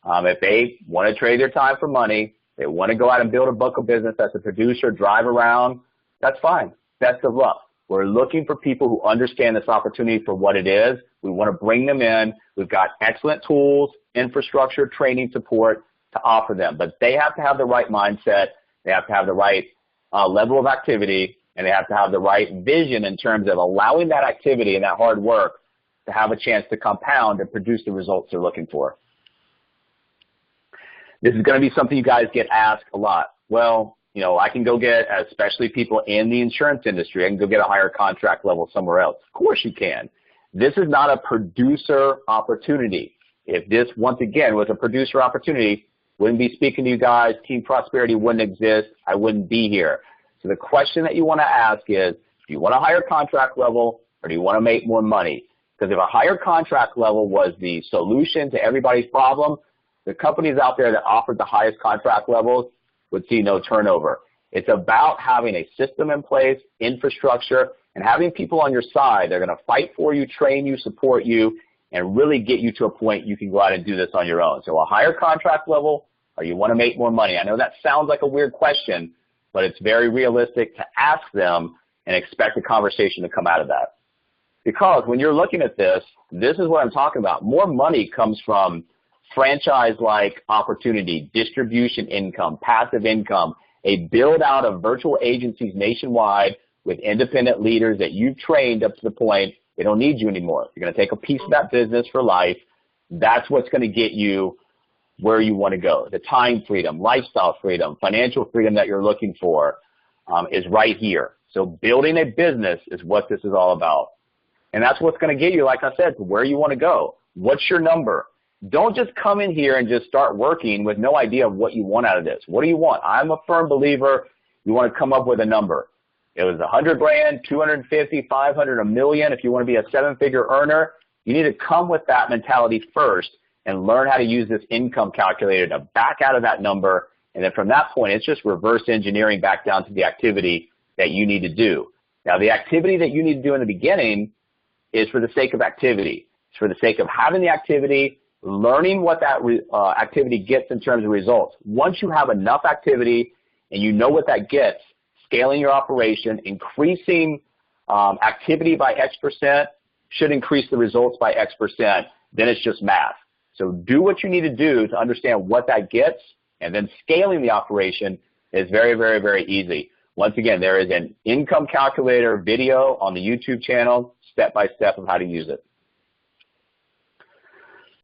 If they want to trade their time for money, they want to go out and build a book of business as a producer, drive around, that's fine. Best of luck. We're looking for people who understand this opportunity for what it is. We want to bring them in. We've got excellent tools, infrastructure, training support to offer them. But they have to have the right mindset. They have to have the right level of activity, and they have to have the right vision in terms of allowing that activity and that hard work to have a chance to compound and produce the results they're looking for. This is going to be something you guys get asked a lot. Well, you know, I can go get, especially people in the insurance industry, I can go get a higher contract level somewhere else. Of course you can. This is not a producer opportunity. If this, once again, was a producer opportunity, wouldn't be speaking to you guys, Team Prosperity wouldn't exist, I wouldn't be here. So the question that you want to ask is, do you want a higher contract level or do you want to make more money? Because if a higher contract level was the solution to everybody's problem, the companies out there that offered the highest contract levels would see no turnover. It's about having a system in place, infrastructure, and having people on your side. They're going to fight for you, train you, support you, and really get you to a point you can go out and do this on your own. So a higher contract level, or you want to make more money? I know that sounds like a weird question, but it's very realistic to ask them and expect a conversation to come out of that. Because when you're looking at this, this is what I'm talking about. More money comes from franchise-like opportunity, distribution income, passive income, a build-out of virtual agencies nationwide with independent leaders that you've trained up to the point they don't need you anymore. You're going to take a piece of that business for life. That's what's going to get you where you want to go. The time freedom, lifestyle freedom, financial freedom that you're looking for is right here. So building a business is what this is all about. And that's what's going to get you, like I said, to where you want to go. What's your number? Don't just come in here and just start working with no idea of what you want out of this. What do you want? I'm a firm believer you want to come up with a number. It was 100 grand, 250, 500, a million. If you want to be a seven-figure earner, you need to come with that mentality first and learn how to use this income calculator to back out of that number. And then from that point, it's just reverse engineering back down to the activity that you need to do. Now, the activity that you need to do in the beginning is for the sake of activity. It's for the sake of having the activity, learning what that activity gets in terms of results. Once you have enough activity and you know what that gets, scaling your operation, increasing activity by X% should increase the results by X%. Then it's just math. So do what you need to do to understand what that gets, and then scaling the operation is very, very, very easy. Once again, there is an income calculator video on the YouTube channel, step-by-step of how to use it.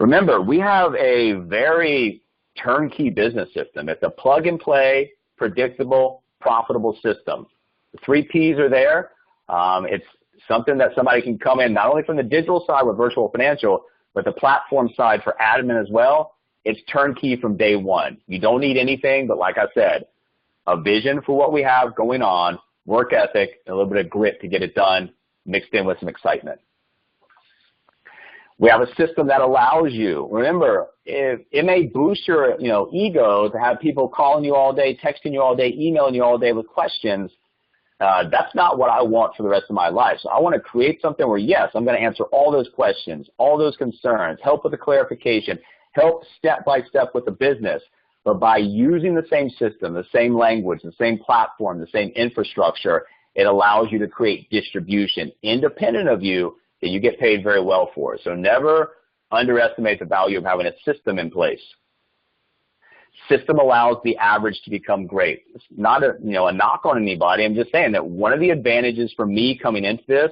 Remember, we have a very turnkey business system. It's a plug-and-play, predictable, profitable system. The 3 Ps are there. It's something that somebody can come in not only from the digital side with Virtual Financial, but the platform side for admin as well. It's turnkey from day one. You don't need anything, but like I said, a vision for what we have going on, work ethic, and a little bit of grit to get it done, mixed in with some excitement. We have a system that allows you, remember, it may boost your ego to have people calling you all day, texting you all day, emailing you all day with questions. That's not what I want for the rest of my life. So I want to create something where, yes, I'm going to answer all those questions, all those concerns, help with the clarification, help step by step with the business. But by using the same system, the same language, the same platform, the same infrastructure, it allows you to create distribution independent of you that you get paid very well for. So never underestimate the value of having a system in place. System allows the average to become great. It's not a knock on anybody. I'm just saying that one of the advantages for me coming into this,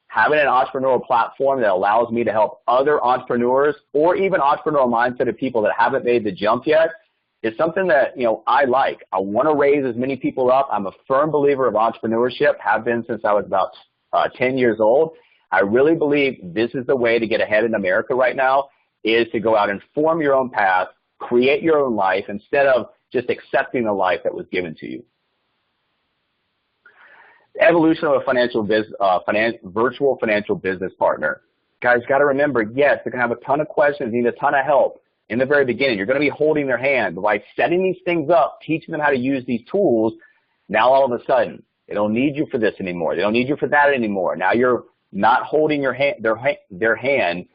having an entrepreneurial platform that allows me to help other entrepreneurs or even entrepreneurial mindset of people that haven't made the jump yet, is something that I like. I want to raise as many people up. I'm a firm believer of entrepreneurship, have been since I was about 10 years old. I really believe this is the way to get ahead in America right now, is to go out and form your own path, create your own life instead of just accepting the life that was given to you. The evolution of a virtual financial business partner. Guys, got to remember, yes, they're going to have a ton of questions, need a ton of help. In the very beginning, you're going to be holding their hand. But by setting these things up, teaching them how to use these tools, now all of a sudden, they don't need you for this anymore. They don't need you for that anymore. Now you're not holding their hand.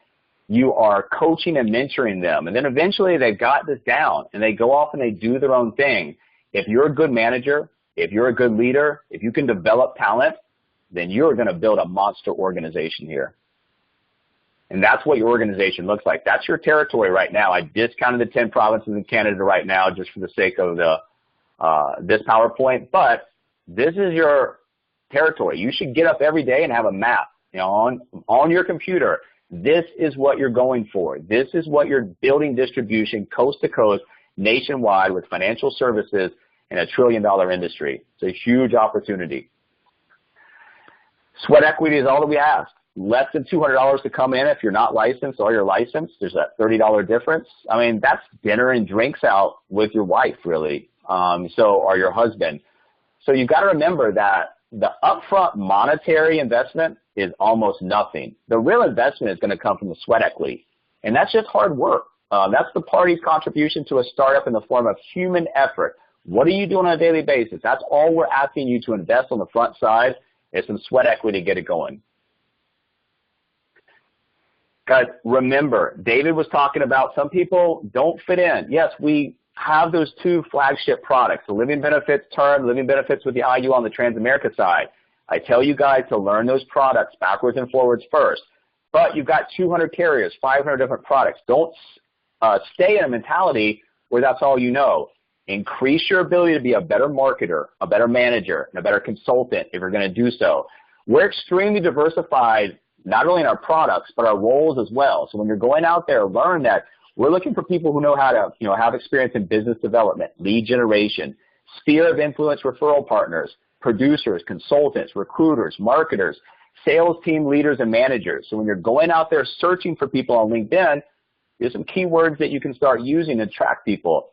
You are coaching and mentoring them. And then eventually they've got this down, and they go off and they do their own thing. If you're a good manager, if you're a good leader, if you can develop talent, then you're going to build a monster organization here. And that's what your organization looks like. That's your territory right now. I discounted the 10 provinces in Canada right now just for the sake of this PowerPoint, but this is your territory. You should get up every day and have a map, on your computer. This is what you're going for. This is what you're building distribution coast to coast, nationwide with financial services in a $1 trillion industry. It's a huge opportunity. Sweat equity is all that we ask. Less than $200 to come in if you're not licensed or you're licensed. There's that $30 difference. I mean, that's dinner and drinks out with your wife, really, or your husband. So you've got to remember that the upfront monetary investment is almost nothing. The real investment is going to come from the sweat equity, and that's just hard work. That's the party's contribution to a startup in the form of human effort. What are you doing on a daily basis? That's all we're asking you to invest on the front side is some sweat equity to get it going. Guys, remember, David was talking about some people don't fit in. Yes, we have those two flagship products, the Living Benefits term, Living Benefits with the IU on the Transamerica side. I tell you guys to learn those products backwards and forwards first. But you've got 200 carriers, 500 different products. Don't stay in a mentality where that's all you know. Increase your ability to be a better marketer, a better manager, and a better consultant if you're going to do so. We're extremely diversified, not only in our products, but our roles as well. So when you're going out there, learn that we're looking for people who know how to, have experience in business development, lead generation, sphere of influence referral partners, producers, consultants, recruiters, marketers, sales team leaders, and managers. So when you're going out there searching for people on LinkedIn, there's some keywords that you can start using to attract people.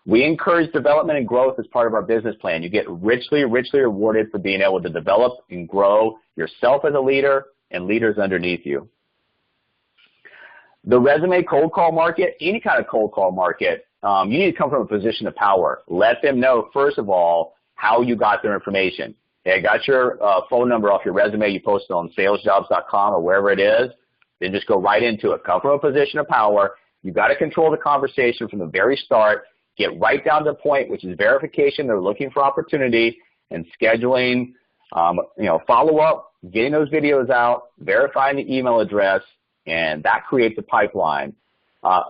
We encourage development and growth as part of our business plan. You get richly, richly rewarded for being able to develop and grow yourself as a leader and leaders underneath you. The resume cold call market, any kind of cold call market, you need to come from a position of power. Let them know, first of all, how you got their information. Hey, I got your phone number off your resume you posted on salesjobs.com or wherever it is. Then just go right into it. Come from a position of power. You've got to control the conversation from the very start. Get right down to the point, which is verification. They're looking for opportunity and scheduling, follow-up, getting those videos out, verifying the email address, and that creates a pipeline.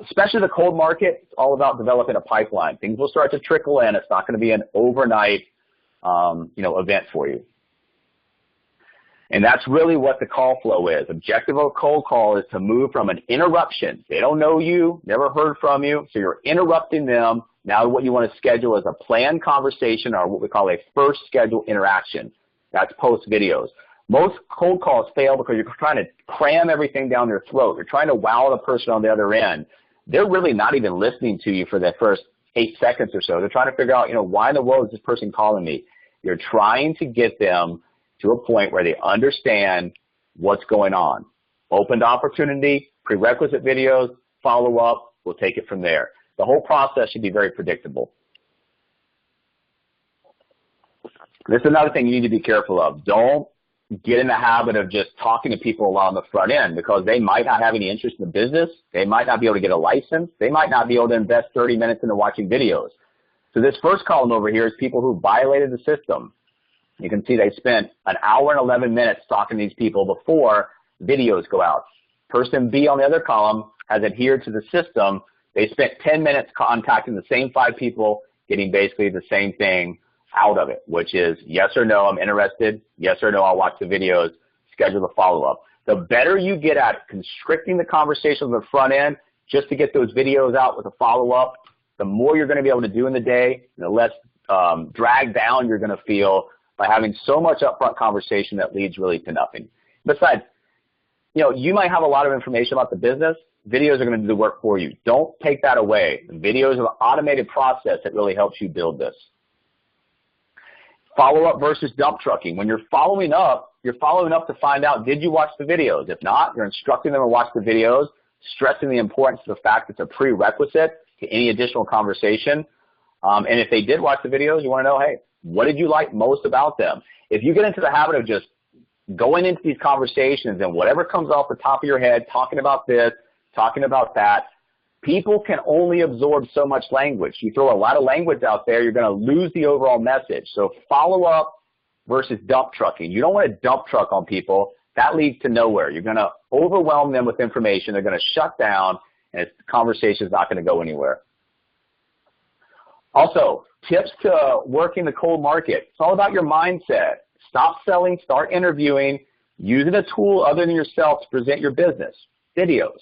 Especially the cold market, it's all about developing a pipeline. Things will start to trickle in. It's not going to be an overnight, event for you. And that's really what the call flow is. Objective of a cold call is to move from an interruption. They don't know you, never heard from you, so you're interrupting them. Now what you want to schedule is a planned conversation or what we call a first scheduled interaction. That's post videos. Most cold calls fail because you're trying to cram everything down their throat. You're trying to wow the person on the other end. They're really not even listening to you for the first 8 seconds or so. They're trying to figure out, why in the world is this person calling me? You're trying to get them to a point where they understand what's going on. Open to opportunity, prerequisite videos, follow up, we'll take it from there. The whole process should be very predictable. This is another thing you need to be careful of. Don't get in the habit of just talking to people along the front end because they might not have any interest in the business. They might not be able to get a license. They might not be able to invest 30 minutes into watching videos. So this first column over here is people who violated the system. You can see they spent an hour and 11 minutes talking to these people before videos go out. Person B on the other column has adhered to the system. They spent 10 minutes contacting the same 5 people, getting basically the same thing out of it, which is yes or no, I'm interested, yes or no, I'll watch the videos, schedule the follow-up. The better you get at constricting the conversation on the front end just to get those videos out with a follow-up, the more you're going to be able to do in the day, the less dragged down you're going to feel by having so much upfront conversation that leads really to nothing. Besides, you might have a lot of information about the business. Videos are going to do the work for you. Don't take that away. Videos are an automated process that really helps you build this. Follow-up versus dump trucking. When you're following up to find out, did you watch the videos? If not, you're instructing them to watch the videos, stressing the importance of the fact it's a prerequisite to any additional conversation. And if they did watch the videos, you want to know, hey, what did you like most about them? If you get into the habit of just going into these conversations and whatever comes off the top of your head, talking about this, talking about that, people can only absorb so much language. You throw a lot of language out there, you're going to lose the overall message. So follow up versus dump trucking. You don't want to dump truck on people. That leads to nowhere. You're going to overwhelm them with information. They're going to shut down, and the conversation is not going to go anywhere. Also, tips to working the cold market. It's all about your mindset. Stop selling, start interviewing, using a tool other than yourself to present your business. Videos.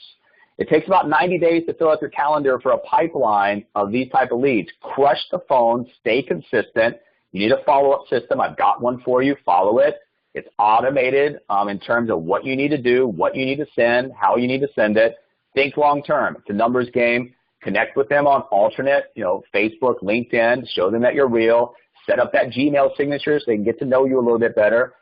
It takes about 90 days to fill out your calendar for a pipeline of these type of leads. Crush the phone, stay consistent. You need a follow-up system. I've got one for you. Follow it. It's automated in terms of what you need to do, what you need to send, how you need to send it. Think long-term. It's a numbers game. Connect with them on alternate, Facebook, LinkedIn. Show them that you're real. Set up that Gmail signature so they can get to know you a little bit better.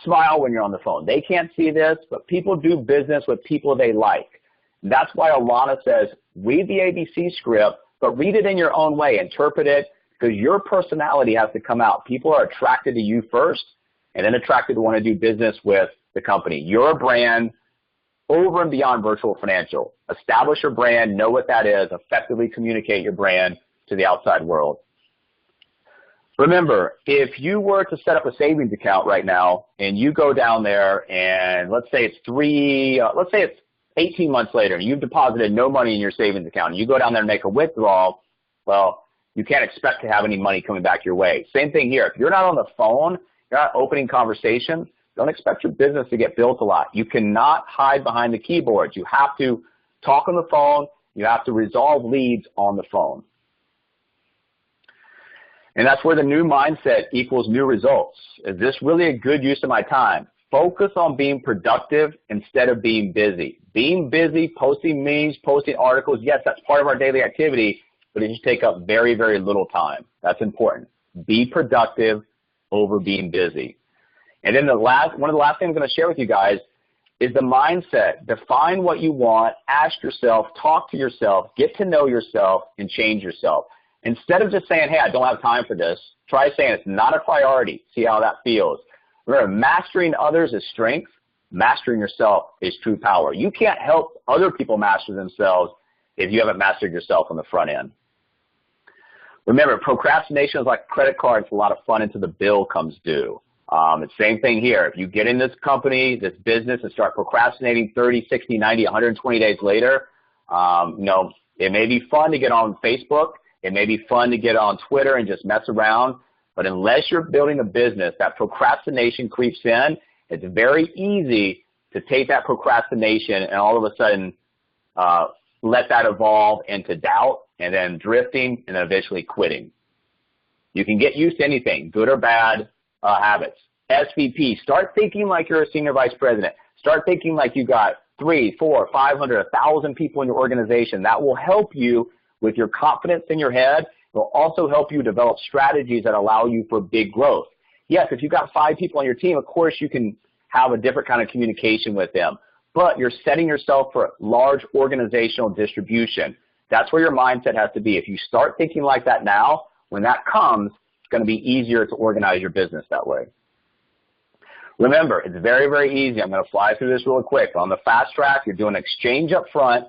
Smile when you're on the phone. They can't see this, but people do business with people they like. That's why Alana says, read the ABC script, but read it in your own way. Interpret it, because your personality has to come out. People are attracted to you first, and then attracted to want to do business with the company. You're a brand over and beyond virtual financial. Establish your brand, know what that is, effectively communicate your brand to the outside world. Remember, if you were to set up a savings account right now, and you go down there, and let's say it's 18 months later, and you've deposited no money in your savings account, and you go down there and make a withdrawal, well, you can't expect to have any money coming back your way. Same thing here. If you're not on the phone, you're not opening conversations, don't expect your business to get built a lot. You cannot hide behind the keyboard. You have to talk on the phone. You have to resolve leads on the phone. And that's where the new mindset equals new results. Is this really a good use of my time? Focus on being productive instead of being busy. Being busy, posting memes, posting articles, yes, that's part of our daily activity, but it should take up very, very little time. That's important. Be productive over being busy. And then one of the last things I'm going to share with you guys is the mindset. Define what you want, ask yourself, talk to yourself, get to know yourself, and change yourself. Instead of just saying, hey, I don't have time for this, try saying it's not a priority. See how that feels. Remember, mastering others is strength. Mastering yourself is true power. You can't help other people master themselves if you haven't mastered yourself on the front end. Remember, procrastination is like a credit card. It's a lot of fun until the bill comes due. It's the same thing here. If you get in this company, this business, and start procrastinating 30, 60, 90, 120 days later, it may be fun to get on Facebook. It may be fun to get on Twitter and just mess around. But unless you're building a business, that procrastination creeps in. It's very easy to take that procrastination and all of a sudden let that evolve into doubt and then drifting and then eventually quitting. You can get used to anything, good or bad habits. SVP, start thinking like you're a senior vice president. Start thinking like you got 300, 400, 500, 1,000 people in your organization. That will help you with your confidence in your head. It will also help you develop strategies that allow you for big growth. Yes, if you've got 5 people on your team, of course you can have a different kind of communication with them. But you're setting yourself for large organizational distribution. That's where your mindset has to be. If you start thinking like that now, when that comes, it's going to be easier to organize your business that way. Remember, it's very, very easy. I'm going to fly through this real quick. On the fast track, you're doing exchange up front.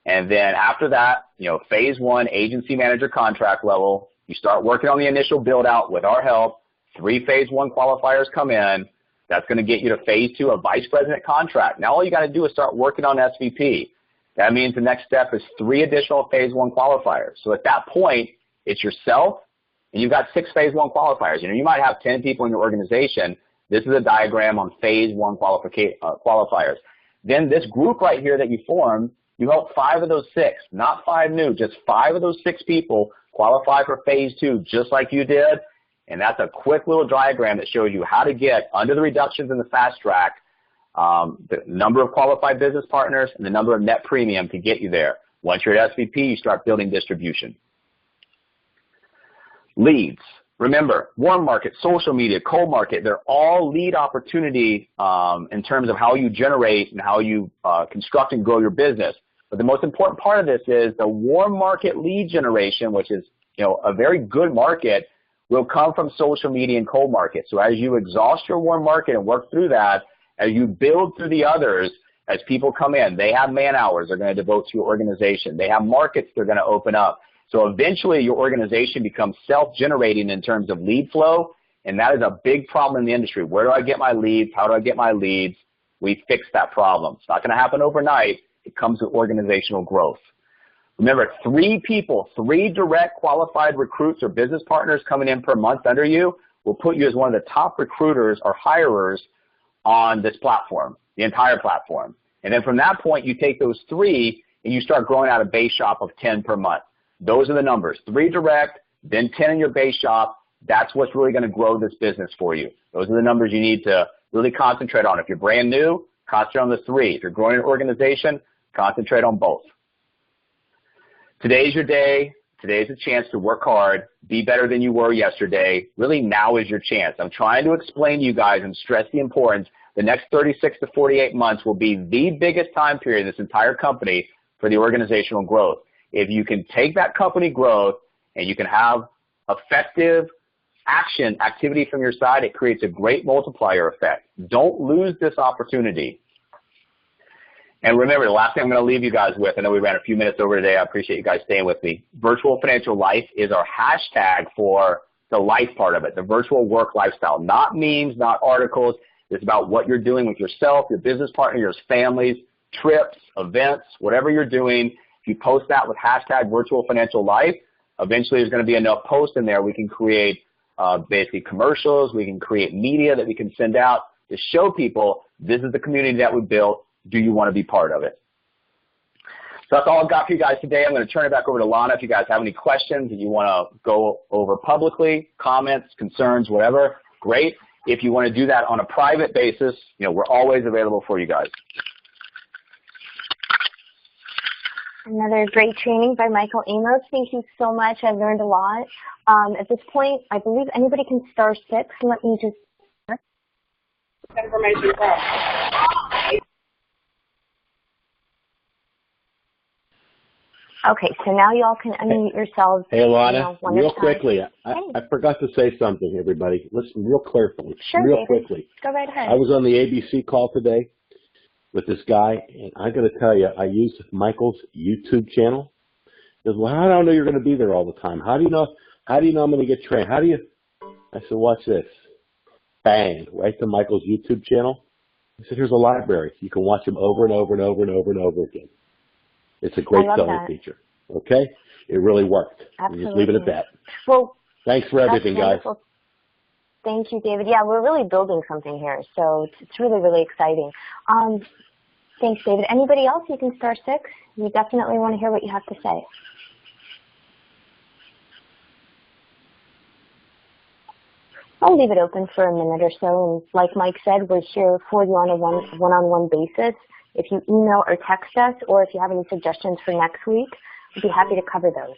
And then after that, phase 1, agency manager contract level, you start working on the initial build out with our help. 3 phase 1 qualifiers come in. That's going to get you to phase 2, a vice president contract. Now all you got to do is start working on SVP. That means the next step is 3 additional phase 1 qualifiers. So at that point, it's yourself, and you've got 6 phase 1 qualifiers. You might have 10 people in your organization. This is a diagram on phase 1 qualifiers. Then this group right here that you formed, you help 5 of those 6, not 5 new, just 5 of those 6 people qualify for phase 2 just like you did. And that's a quick little diagram that shows you how to get under the reductions in the fast track, the number of qualified business partners, and the number of net premium to get you there. Once you're at SVP, you start building distribution. Leads. Remember, warm market, social media, cold market, they're all lead opportunity in terms of how you generate and how you construct and grow your business. But the most important part of this is the warm market lead generation, which is a very good market, will come from social media and cold market. So as you exhaust your warm market and work through that, as you build through the others, as people come in, they have man hours they're going to devote to your organization. They have markets they're going to open up. So eventually your organization becomes self-generating in terms of lead flow, and that is a big problem in the industry. Where do I get my leads? How do I get my leads? We fix that problem. It's not going to happen overnight. It comes with organizational growth. Remember, 3 people, 3 direct qualified recruits or business partners coming in per month under you will put you as one of the top recruiters or hirers on this platform, the entire platform. And then from that point, you take those 3 and you start growing out a base shop of 10 per month. Those are the numbers. 3 direct, then 10 in your base shop. That's what's really going to grow this business for you. Those are the numbers you need to really concentrate on. If you're brand new, concentrate on the 3. If you're growing an organization, concentrate on both. Today's your day. Today's a chance to work hard, be better than you were yesterday. Really, now is your chance. I'm trying to explain to you guys and stress the importance. The next 36 to 48 months will be the biggest time period in this entire company for the organizational growth. If you can take that company growth and you can have effective activity from your side, it creates a great multiplier effect. Don't lose this opportunity. And remember, the last thing I'm going to leave you guys with, I know we ran a few minutes over today. I appreciate you guys staying with me. Virtual Financial Life is our hashtag for the life part of it, the virtual work lifestyle. Not memes, not articles. It's about what you're doing with yourself, your business partner, your families, trips, events, whatever you're doing. If you post that with hashtag Virtual Financial Life, eventually there's going to be enough posts in there. We can create basically commercials. We can create media that we can send out to show people this is the community that we built. Do you want to be part of it? So that's all I've got for you guys today. I'm going to turn it back over to Lana. If you guys have any questions that you want to go over publicly, comments, concerns, whatever, great. If you want to do that on a private basis, we're always available for you guys. Another great training by Michael Amos. Thank you so much. I learned a lot. At this point, I believe anybody can star 6. Let me just information from. Okay, so now you all can unmute yourselves. Hey, Lana, real quickly, I forgot to say something, everybody. Listen real carefully, real quickly. Go right ahead. I was on the ABC call today with this guy, and I'm going to tell you, I used Michael's YouTube channel. He goes, well, how do I know you're going to be there all the time? How do you know I'm going to get trained? I said, watch this. Bang, right to Michael's YouTube channel. I said, here's a library. You can watch them over and over and over and over and over again. It's a great selling feature, okay? It really worked. Absolutely. Just leave it at that. Well, thanks for everything, guys. Thank you, David. Yeah, we're really building something here, so it's really, really exciting. Thanks, David. Anybody else? You can star 6. We definitely want to hear what you have to say. I'll leave it open for a minute or so, and like Mike said, we're here for you on a one-on-one basis. If you email or text us, or if you have any suggestions for next week, we'd be happy to cover those.